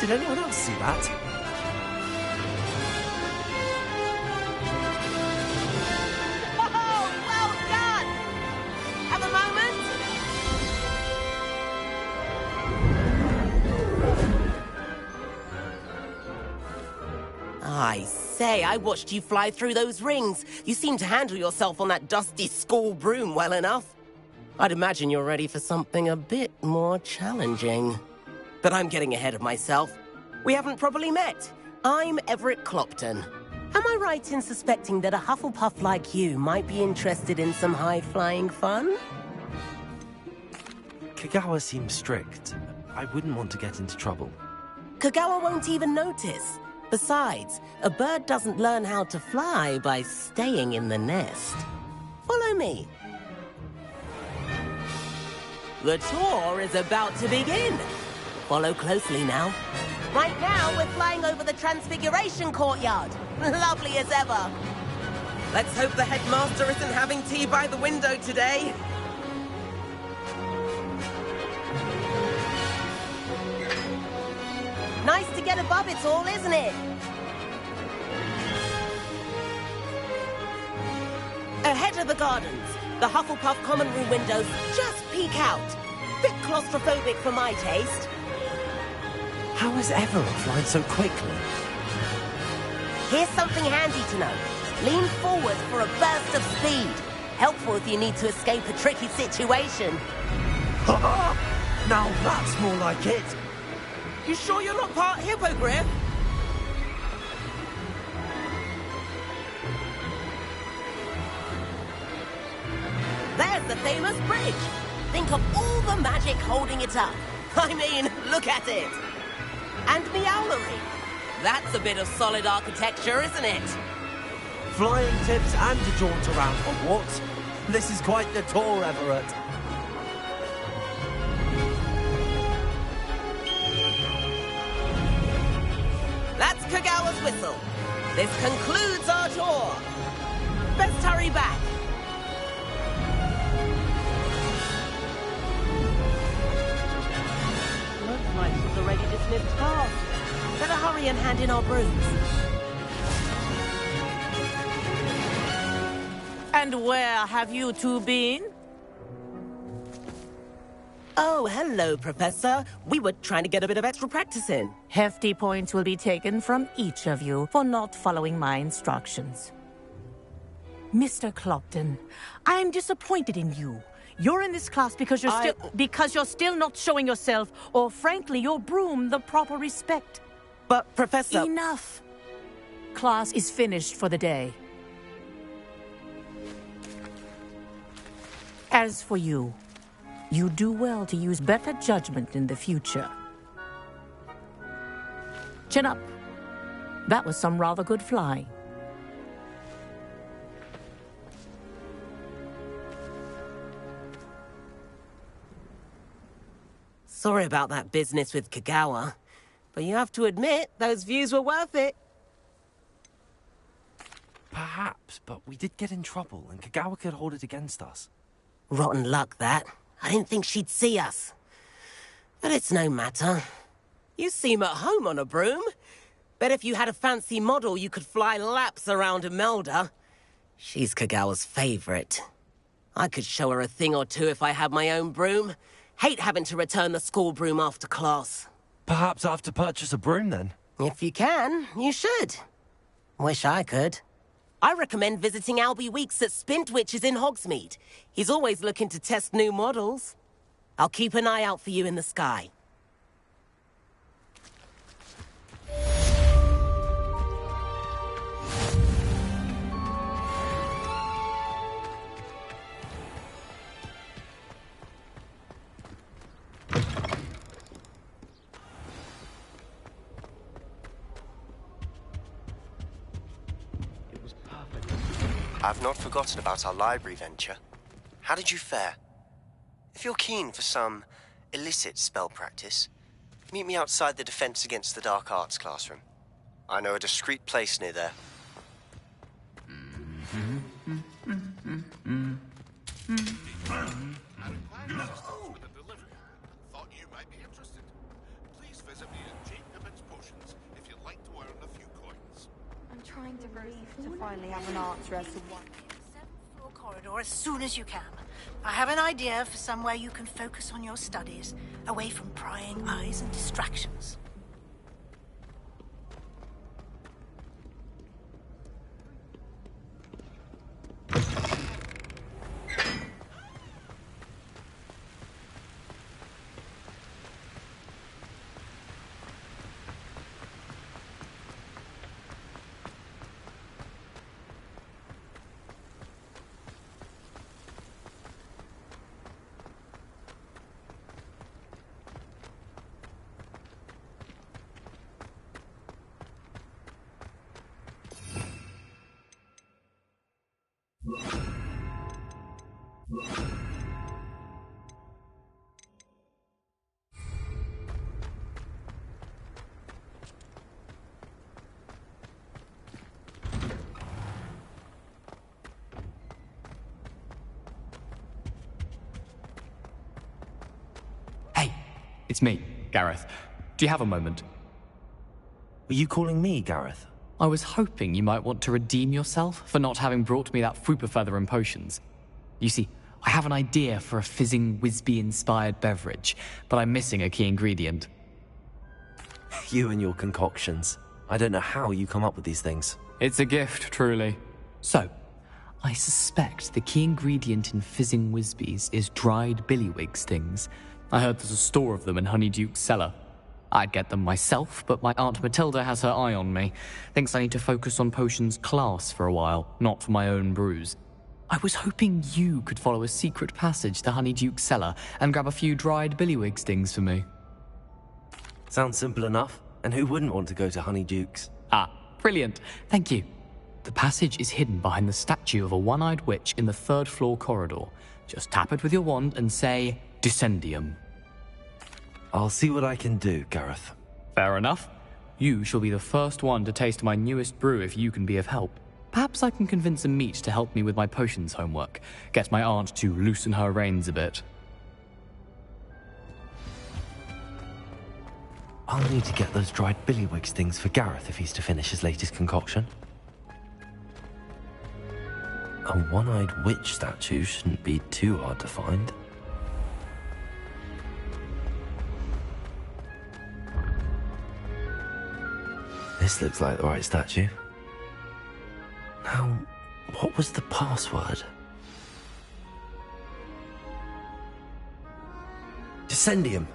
F: did anyone else see that?
Q: Oh, well done! Have a moment? I say, I watched you fly through those rings. You seem to handle yourself on that dusty school broom well enough. I'd imagine you're ready for something a bit more challenging. But I'm getting ahead of myself. We haven't properly met. I'm Everett Clopton. Am I right in suspecting that a Hufflepuff like you might be interested in some high-flying fun?
C: Kagawa seems strict. I wouldn't want to get into trouble.
Q: Kagawa won't even notice. Besides, a bird doesn't learn how to fly by staying in the nest. Follow me. The tour is about to begin. Follow closely now. Right now, we're flying over the Transfiguration Courtyard. Lovely as ever. Let's hope the headmaster isn't having tea by the window today. Nice to get above it all, isn't it? Ahead of the gardens, the Hufflepuff common room windows just peek out. Bit claustrophobic for my taste.
C: How is Everett flying so quickly?
Q: Here's something handy to know. Lean forward for a burst of speed. Helpful if you need to escape a tricky situation.
F: Now that's more like it.
Q: You sure you're not part hippogriff? There's the famous bridge. Think of all the magic holding it up. I mean, look at it. And Meowlery. That's a bit of solid architecture, isn't it?
F: Flying tips and a jaunt around Hogwarts. This is quite the tour, Everett.
Q: That's Kagawa's whistle. This concludes our tour. Best hurry back. Looks like she's already dismissed class. Better hurry and hand in our brooms.
P: And where have you two been?
Q: Oh, hello, Professor. We were trying to get a bit of extra practice in.
P: Hefty points will be taken from each of you for not following my instructions. Mr. Clopton, I am disappointed in you. You're in this class because you're still not showing yourself, or frankly, your broom the proper respect.
Q: But, Professor...
P: Enough. Class is finished for the day. As for you, you do well to use better judgment in the future. Chin up. That was some rather good flying.
Q: Sorry about that business with Kagawa, but you have to admit, those views were worth it.
C: Perhaps, but we did get in trouble, and Kagawa could hold it against us.
Q: Rotten luck, that. I didn't think she'd see us. But it's no matter. You seem at home on a broom. Bet if you had a fancy model, you could fly laps around Imelda. She's Kagawa's favorite. I could show her a thing or two if I had my own broom. Hate having to return the school broom after class.
C: Perhaps I have to purchase a broom, then?
Q: If you can, you should. Wish I could. I recommend visiting Albie Weeks at Spintwitches in Hogsmeade. He's always looking to test new models. I'll keep an eye out for you in the sky.
S: I've not forgotten about our library venture. How did you fare? If you're keen for some illicit spell practice, meet me outside the Defense Against the Dark Arts classroom. I know a discreet place near there.
E: Thought you might be interested. Please visit me at Jacobin's Potions if you'd like to earn a few coins.
R: I'm trying to breathe to finally have an answer as to what.
J: Floor corridor as soon as you can. I have an idea for somewhere you can focus on your studies, away from prying eyes and distractions.
L: It's me, Gareth. Do you have a moment?
C: Were you calling me, Gareth?
L: I was hoping you might want to redeem yourself for not having brought me that Fwooper feather and potions. You see, I have an idea for a fizzing Wisby-inspired beverage, but I'm missing a key ingredient.
C: You and your concoctions. I don't know how you come up with these things.
L: It's a gift, truly. So, I suspect the key ingredient in fizzing Wisbies is dried billywig stings. I heard there's a store of them in Honeyduke's cellar. I'd get them myself, but my Aunt Matilda has her eye on me. Thinks I need to focus on potions class for a while, not for my own brews. I was hoping you could follow a secret passage to Honeyduke's cellar and grab a few dried billywig stings for me.
C: Sounds simple enough. And who wouldn't want to go to Honeyduke's?
L: Ah, brilliant. Thank you. The passage is hidden behind the statue of a one-eyed witch in the third-floor corridor. Just tap it with your wand and say, Descendium.
C: I'll see what I can do, Gareth.
L: Fair enough. You shall be the first one to taste my newest brew if you can be of help. Perhaps I can convince a meat to help me with my potions homework. Get my aunt to loosen her reins a bit.
C: I'll need to get those dried billywig stings for Gareth if he's to finish his latest concoction. A one-eyed witch statue shouldn't be too hard to find. This looks like the right statue. Now, what was the password? Descendium.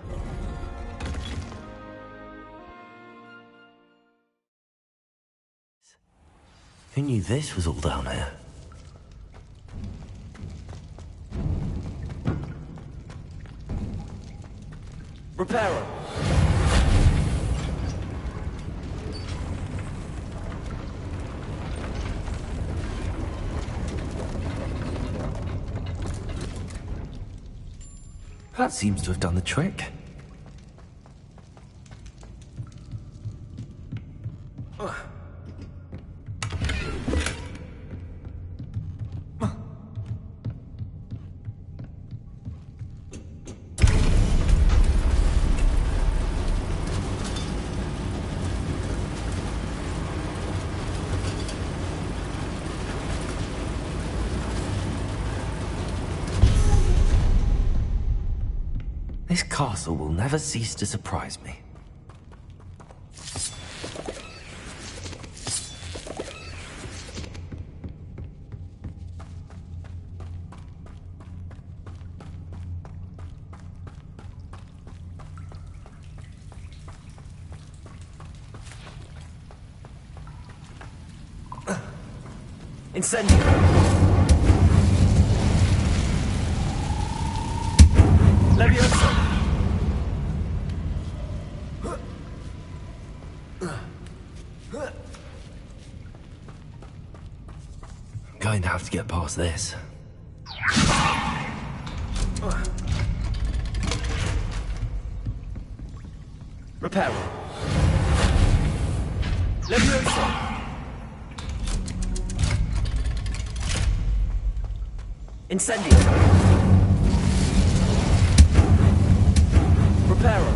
C: Who knew this was all down here? Reparo! That seems to have done the trick. This castle will never cease to surprise me. Incendio! Leviosa! I'm going to have to get past this. Reparo. Leviosa! Incendio! Reparo!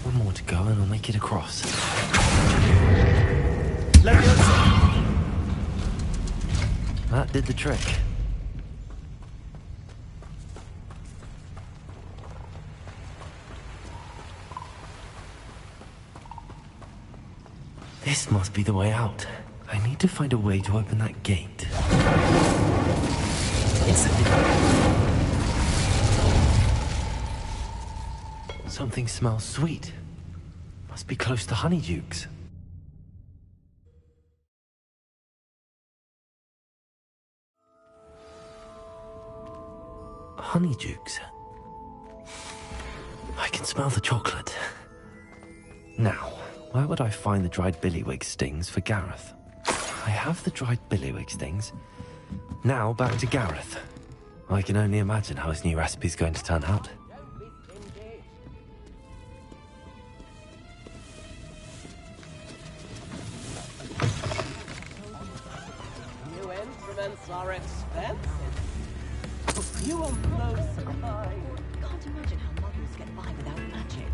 C: One more to go and I'll make it across. Leviosa! That did the trick. This must be the way out. I need to find a way to open that gate. Something smells sweet. Must be close to Honeyduke's. Honeyduke's. I can smell the chocolate. Now, where would I find the dried billywig stings for Gareth? I have the dried billywigs things. Now back to Gareth. I can only imagine how his new recipe's going to turn out.
Q: New instruments are expensive. You will blow supply.
K: Can't imagine how muggles get by without magic.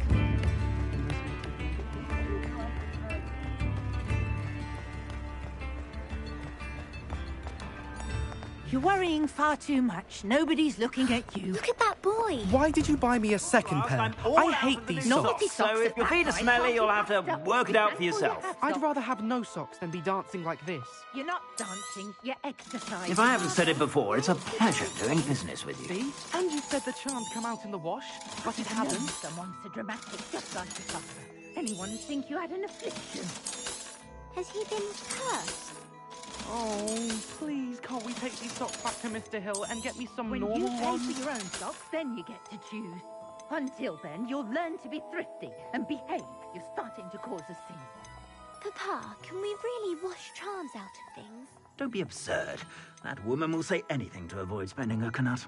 J: You're worrying far too much. Nobody's looking at you.
K: Look at that boy.
F: Why did you buy me a second pair? I hate these socks.
D: So if your feet are smelly, you'll have to work it out for yourself.
F: I'd rather have no socks than be dancing like this.
J: You're not dancing, you're exercising.
D: If I haven't said it before, it's a pleasure doing business with you.
F: See? And you said the charms come out in the wash, but it hasn't.
J: Someone so dramatic, just like your father. Anyone would think you had an affliction.
K: Has he been cursed?
F: Oh, please, can't we take these socks back to Mr. Hill and get me some
J: When
F: normal
J: you pay
F: ones?
J: for your own socks, then you get to choose. Until then, you'll learn to be thrifty and behave. You're starting to cause a scene.
K: Papa, can we really wash charms out of things?
D: Don't be absurd. That woman will say anything to avoid spending her canut.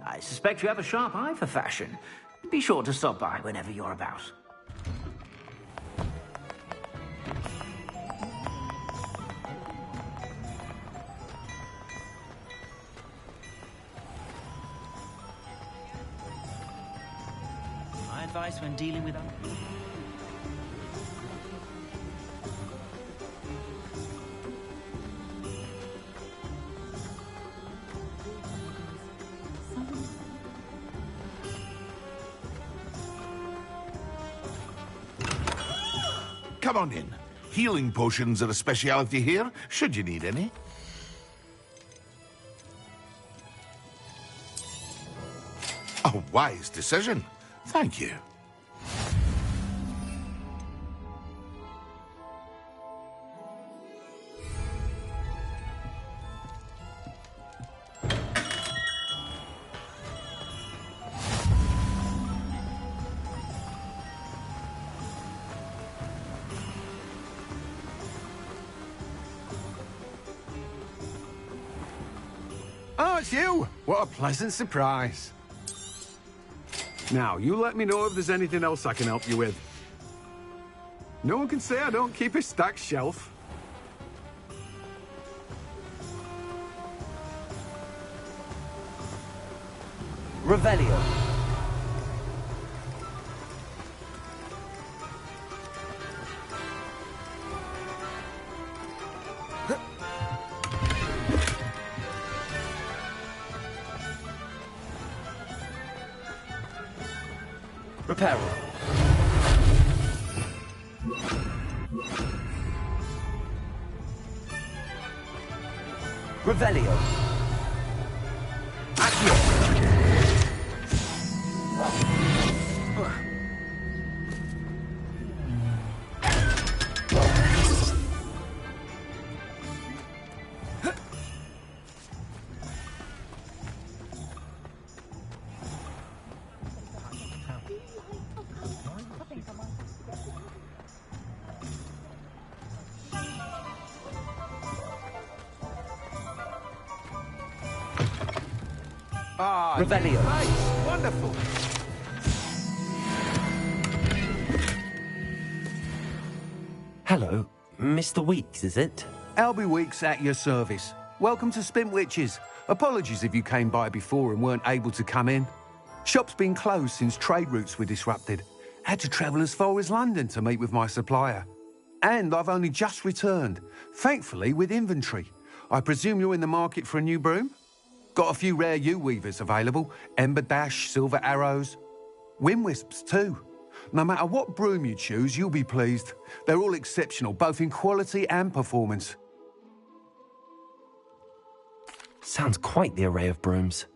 D: I suspect you have a sharp eye for fashion. Be sure to stop by whenever you're about. My advice when dealing with others.
E: Come on in. Healing potions are a speciality here, should you need any. A wise decision. Thank you.
T: Oh, it's you! What a pleasant surprise. Now, you let me know if there's anything else I can help you with. No one can say I don't keep a stacked shelf.
F: Revelio. Reparo. Revelio. Accio.
T: Ah,
F: Revelio.
T: Nice. Wonderful.
C: Hello, Mr. Weeks, is it?
T: Albie Weeks at your service. Welcome to Spintwitches. Apologies if you came by before and weren't able to come in. Shop's been closed since trade routes were disrupted. Had to travel as far as London to meet with my supplier. And I've only just returned, thankfully with inventory. I presume you're in the market for a new broom? Got a few rare yew-weavers available. Ember Dash, Silver Arrows. Wind-wisps too. No matter what broom you choose, you'll be pleased. They're all exceptional, both in quality and performance.
C: Sounds quite the array of brooms.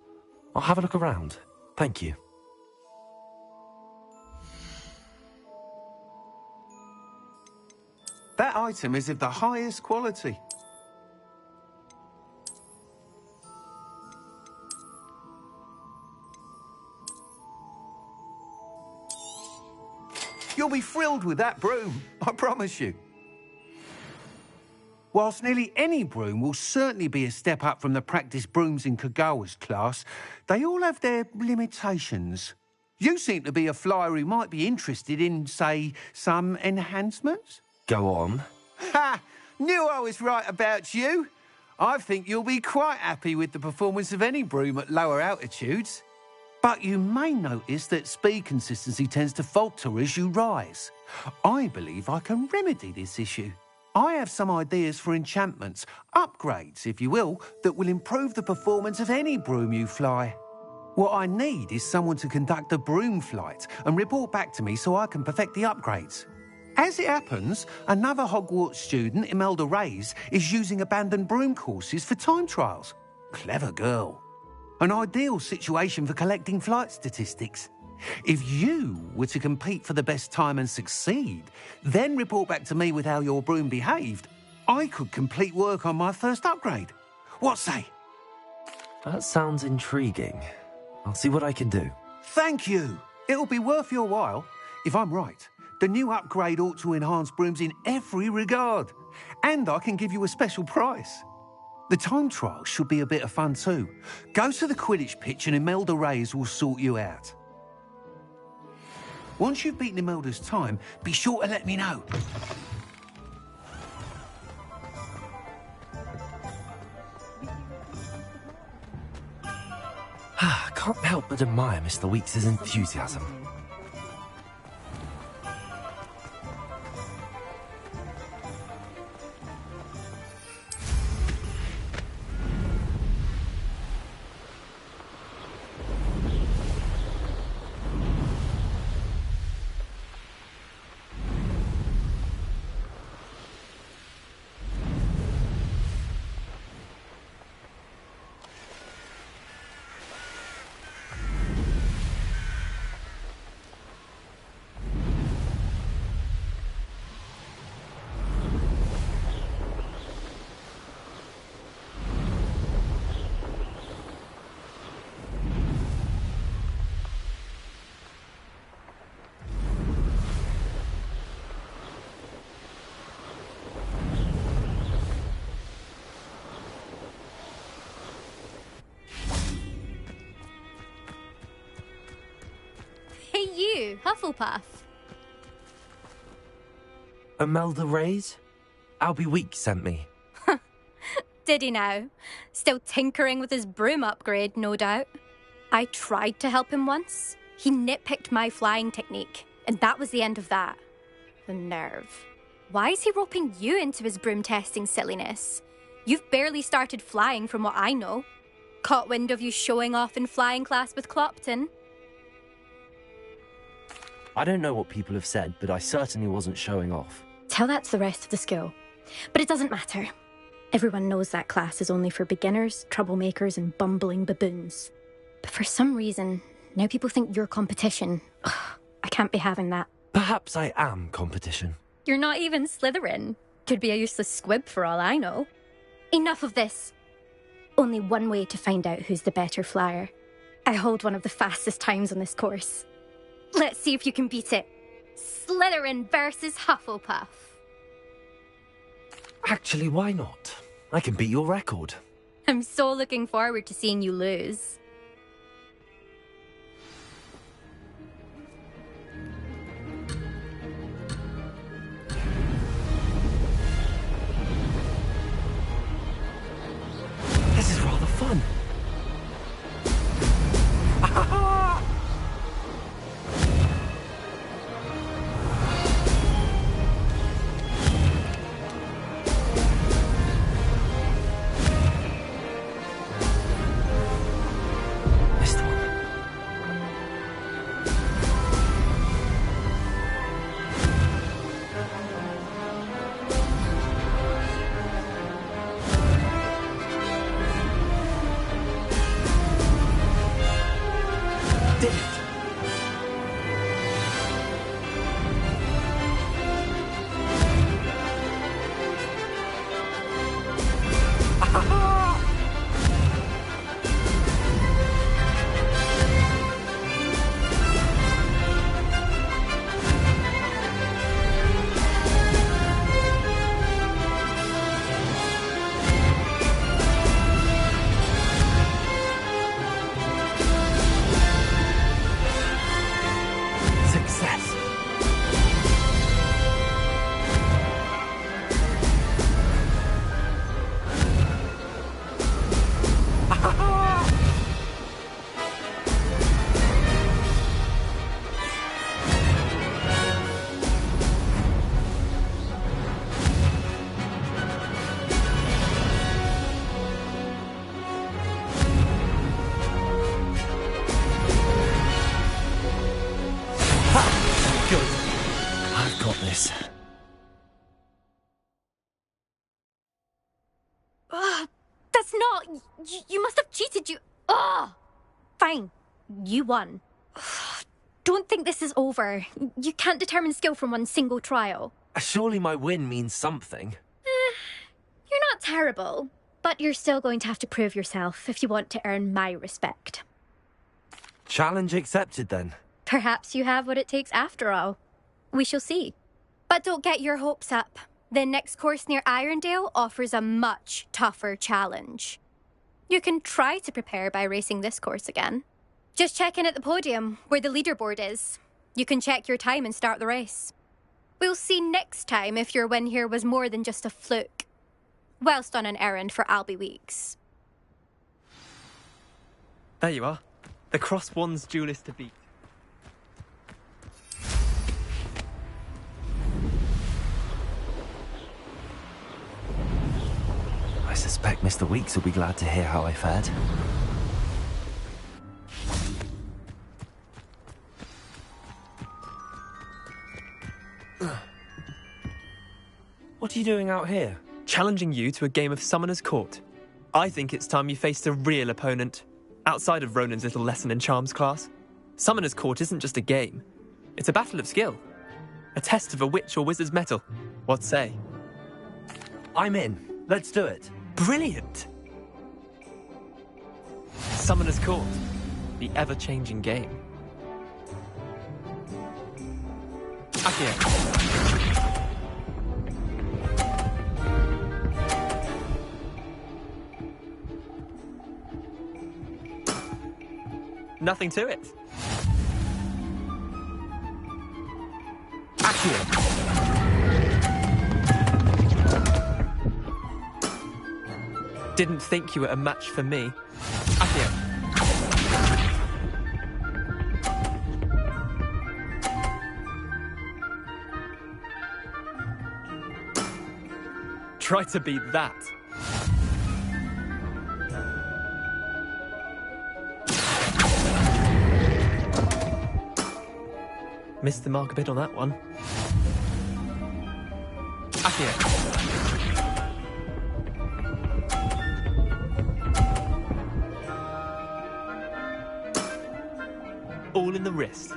C: I'll have a look around. Thank you.
T: That item is of the highest quality. You'll be thrilled with that broom, I promise you. Whilst nearly any broom will certainly be a step up from the practice brooms in Kagawa's class, they all have their limitations. You seem to be a flyer who might be interested in, say, some enhancements?
C: Go on.
T: Ha! Knew I was right about you. I think you'll be quite happy with the performance of any broom at lower altitudes. But you may notice that speed consistency tends to falter as you rise. I believe I can remedy this issue. I have some ideas for enchantments, upgrades, if you will, that will improve the performance of any broom you fly. What I need is someone to conduct a broom flight and report back to me so I can perfect the upgrades. As it happens, another Hogwarts student, Imelda Reyes, is using abandoned broom courses for time trials. Clever girl. An ideal situation for collecting flight statistics. If you were to compete for the best time and succeed, then report back to me with how your broom behaved, I could complete work on my first upgrade. What say?
C: That sounds intriguing. I'll see what I can do.
T: Thank you. It'll be worth your while. If I'm right, the new upgrade ought to enhance brooms in every regard. And I can give you a special price. The time trial should be a bit of fun too. Go to the Quidditch pitch and Imelda Reyes will sort you out. Once you've beaten Imelda's time, be sure to let me know.
C: Can't help but admire Mr. Weeks' enthusiasm.
B: Hey you, Hufflepuff.
C: Imelda Reyes? Albie Weeks sent me.
B: Did he now? Still tinkering with his broom upgrade, no doubt. I tried to help him once. He nitpicked my flying technique, and that was the end of that. The nerve. Why is he roping you into his broom testing silliness? You've barely started flying from what I know. Caught wind of you showing off in flying class with Clopton.
C: I don't know what people have said, but I certainly wasn't showing off.
B: Tell that to the rest of the school. But it doesn't matter. Everyone knows that class is only for beginners, troublemakers, and bumbling baboons. But for some reason, now people think you're competition. Ugh, I can't be having that.
C: Perhaps I am competition.
B: You're not even Slytherin. Could be a useless squib for all I know. Enough of this. Only one way to find out who's the better flyer. I hold one of the fastest times on this course. Let's see if you can beat it. Slytherin versus Hufflepuff.
C: Actually, why not? I can beat your record.
B: I'm so looking forward to seeing you lose.
C: This is rather fun. got this.
B: That's not... You must have cheated, you... Ugh! Fine. You won. Don't think this is over. You can't determine skill from one single trial.
C: Surely my win means something.
B: You're not terrible, but you're still going to have to prove yourself if you want to earn my respect.
C: Challenge accepted, then.
B: Perhaps you have what it takes after all. We shall see. But don't get your hopes up. The next course near Irondale offers a much tougher challenge. You can try to prepare by racing this course again. Just check in at the podium, where the leaderboard is. You can check your time and start the race. We'll see next time if your win here was more than just a fluke. Whilst on an errand for Albie Weeks.
U: There you are. The Cross Wands duelist to beat.
C: I suspect Mr. Weeks will be glad to hear how I fared. What are you doing out here?
U: Challenging you to a game of Summoner's Court. I think it's time you faced a real opponent, outside of Ronan's little lesson in charms class. Summoner's Court isn't just a game. It's a battle of skill. A test of a witch or wizard's mettle. What say?
C: I'm in. Let's do it.
U: Brilliant! Summoner's Court. The ever-changing game. Accio. Nothing to it.
C: Accio.
U: Didn't think you were a match for me. Accio. Try to beat that. Missed the mark a bit on that one. Accio. All in the wrist.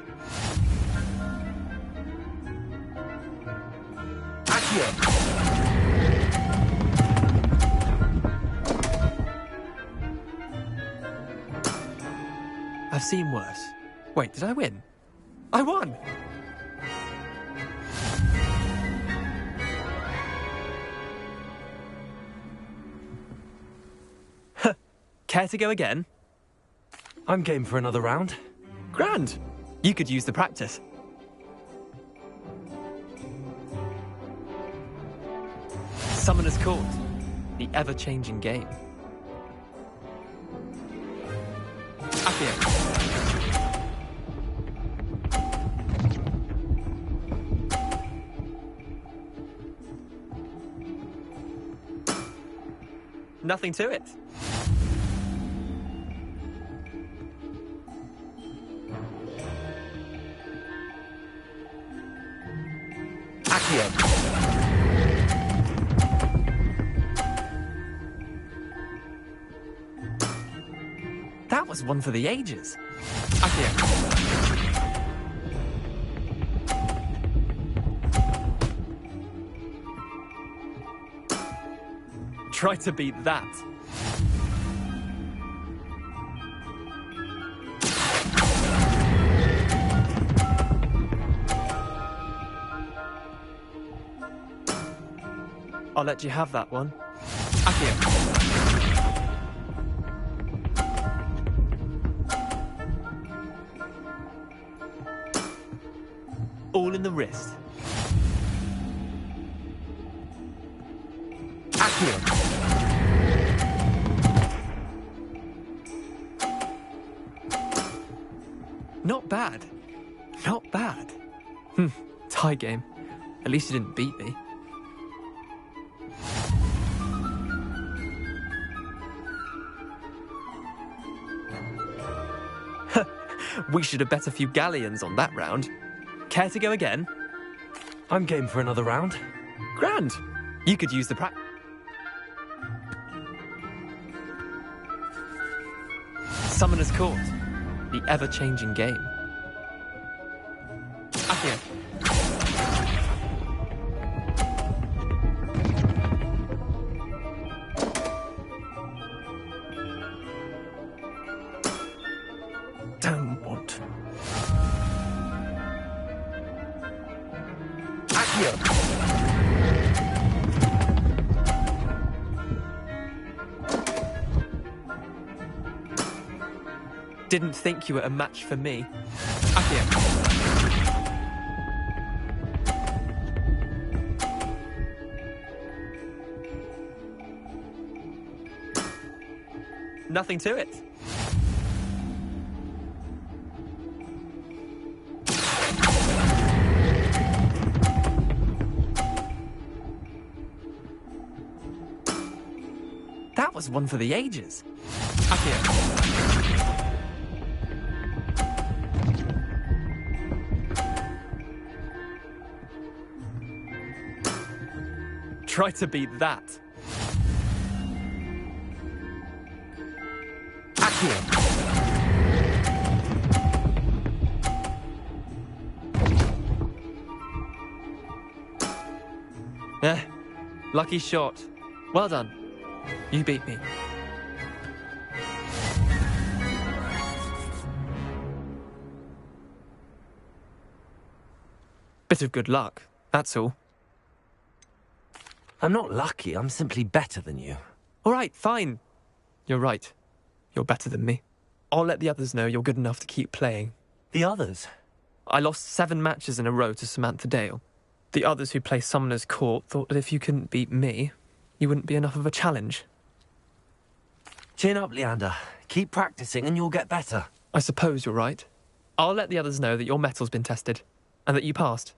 C: Accio.
U: I've seen worse. Wait, did I win? I won! Care to go again?
C: I'm game for another round.
U: Grand! You could use the practice. Summoner's Court. The ever-changing game. Accio. Nothing to it.
C: Accio.
U: That was one for the ages. Accio. Try to beat that. I'll let you have that one. Accio. All in the wrist.
C: Accio.
U: Not bad. Not bad. Tie game. At least you didn't beat me. We should have bet a few galleons on that round. Care to go again?
C: I'm game for another round.
U: Grand. You could use the Summoner's Court. The ever-changing game. Accio. Don't want. Accio. Didn't think you were a match for me. Accio. Nothing to it. That was one for the ages. Accio. Try to beat that. Accio. Lucky shot. Well done. You beat me. Bit of good luck, that's all.
C: I'm not lucky, I'm simply better than you.
U: All right, fine. You're right. You're better than me. I'll let the others know you're good enough to keep playing.
C: The others?
U: I lost 7 matches in a row to Samantha Dale. The others who play Summoner's Court thought that if you couldn't beat me, you wouldn't be enough of a challenge.
C: Chin up, Leander. Keep practicing and you'll get better.
U: I suppose you're right. I'll let the others know that your metal's been tested, and that you passed.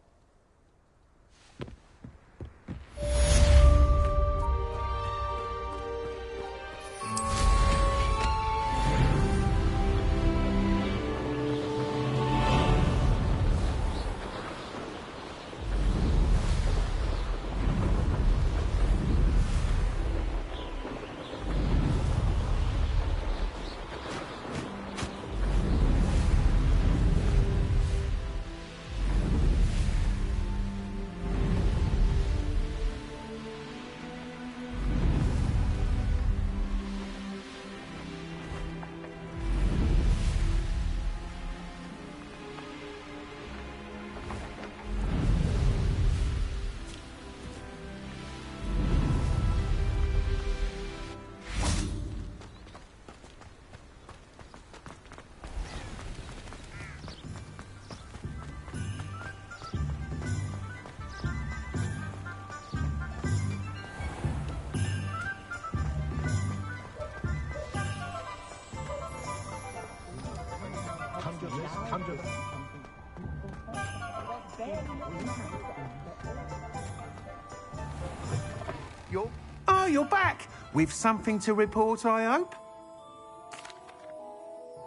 T: You're back! With something to report, I hope?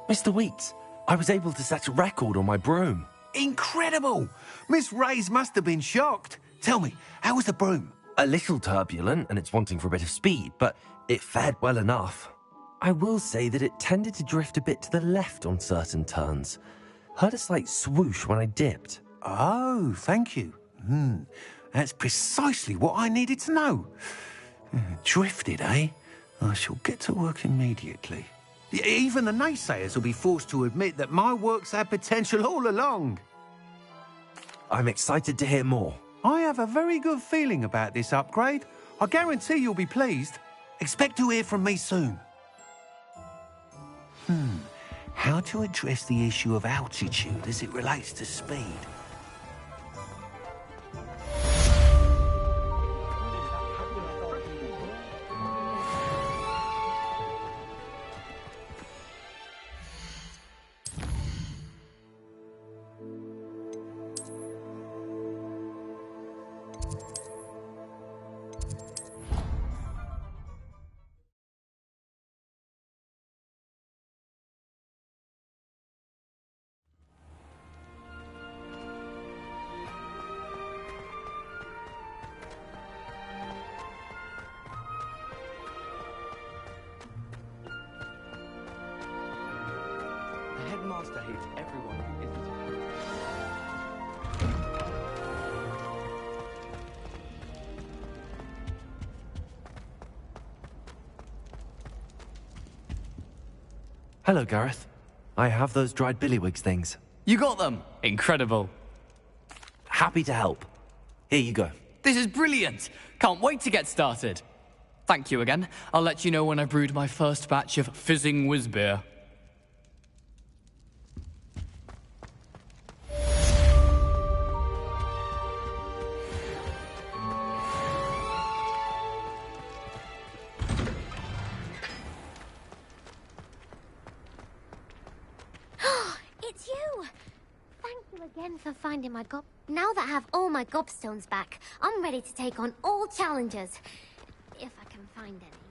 C: Mr. Weeks, I was able to set a record on my broom.
T: Incredible! Miss Reyes must have been shocked. Tell me, how was the broom?
C: A little turbulent, and it's wanting for a bit of speed, but it fared well enough. I will say that it tended to drift a bit to the left on certain turns. Heard a slight swoosh when I dipped.
T: Oh, thank you. That's precisely what I needed to know. Drifted, eh? I shall get to work immediately. Even the naysayers will be forced to admit that my work's had potential all along.
C: I'm excited to hear more.
T: I have a very good feeling about this upgrade. I guarantee you'll be pleased. Expect to hear from me soon. How to address the issue of altitude as it relates to speed?
U: master hates everyone who isn't.
C: Hello, Gareth. I have those dried billywigs things.
L: You got them? Incredible.
C: Happy to help. Here you go.
L: This is brilliant. Can't wait to get started. Thank you again. I'll let you know when I've brewed my first batch of fizzing whiz beer.
A: It's you! Thank you again for finding my gob... Now that I have all my gobstones back, I'm ready to take on all challenges. If I can find any.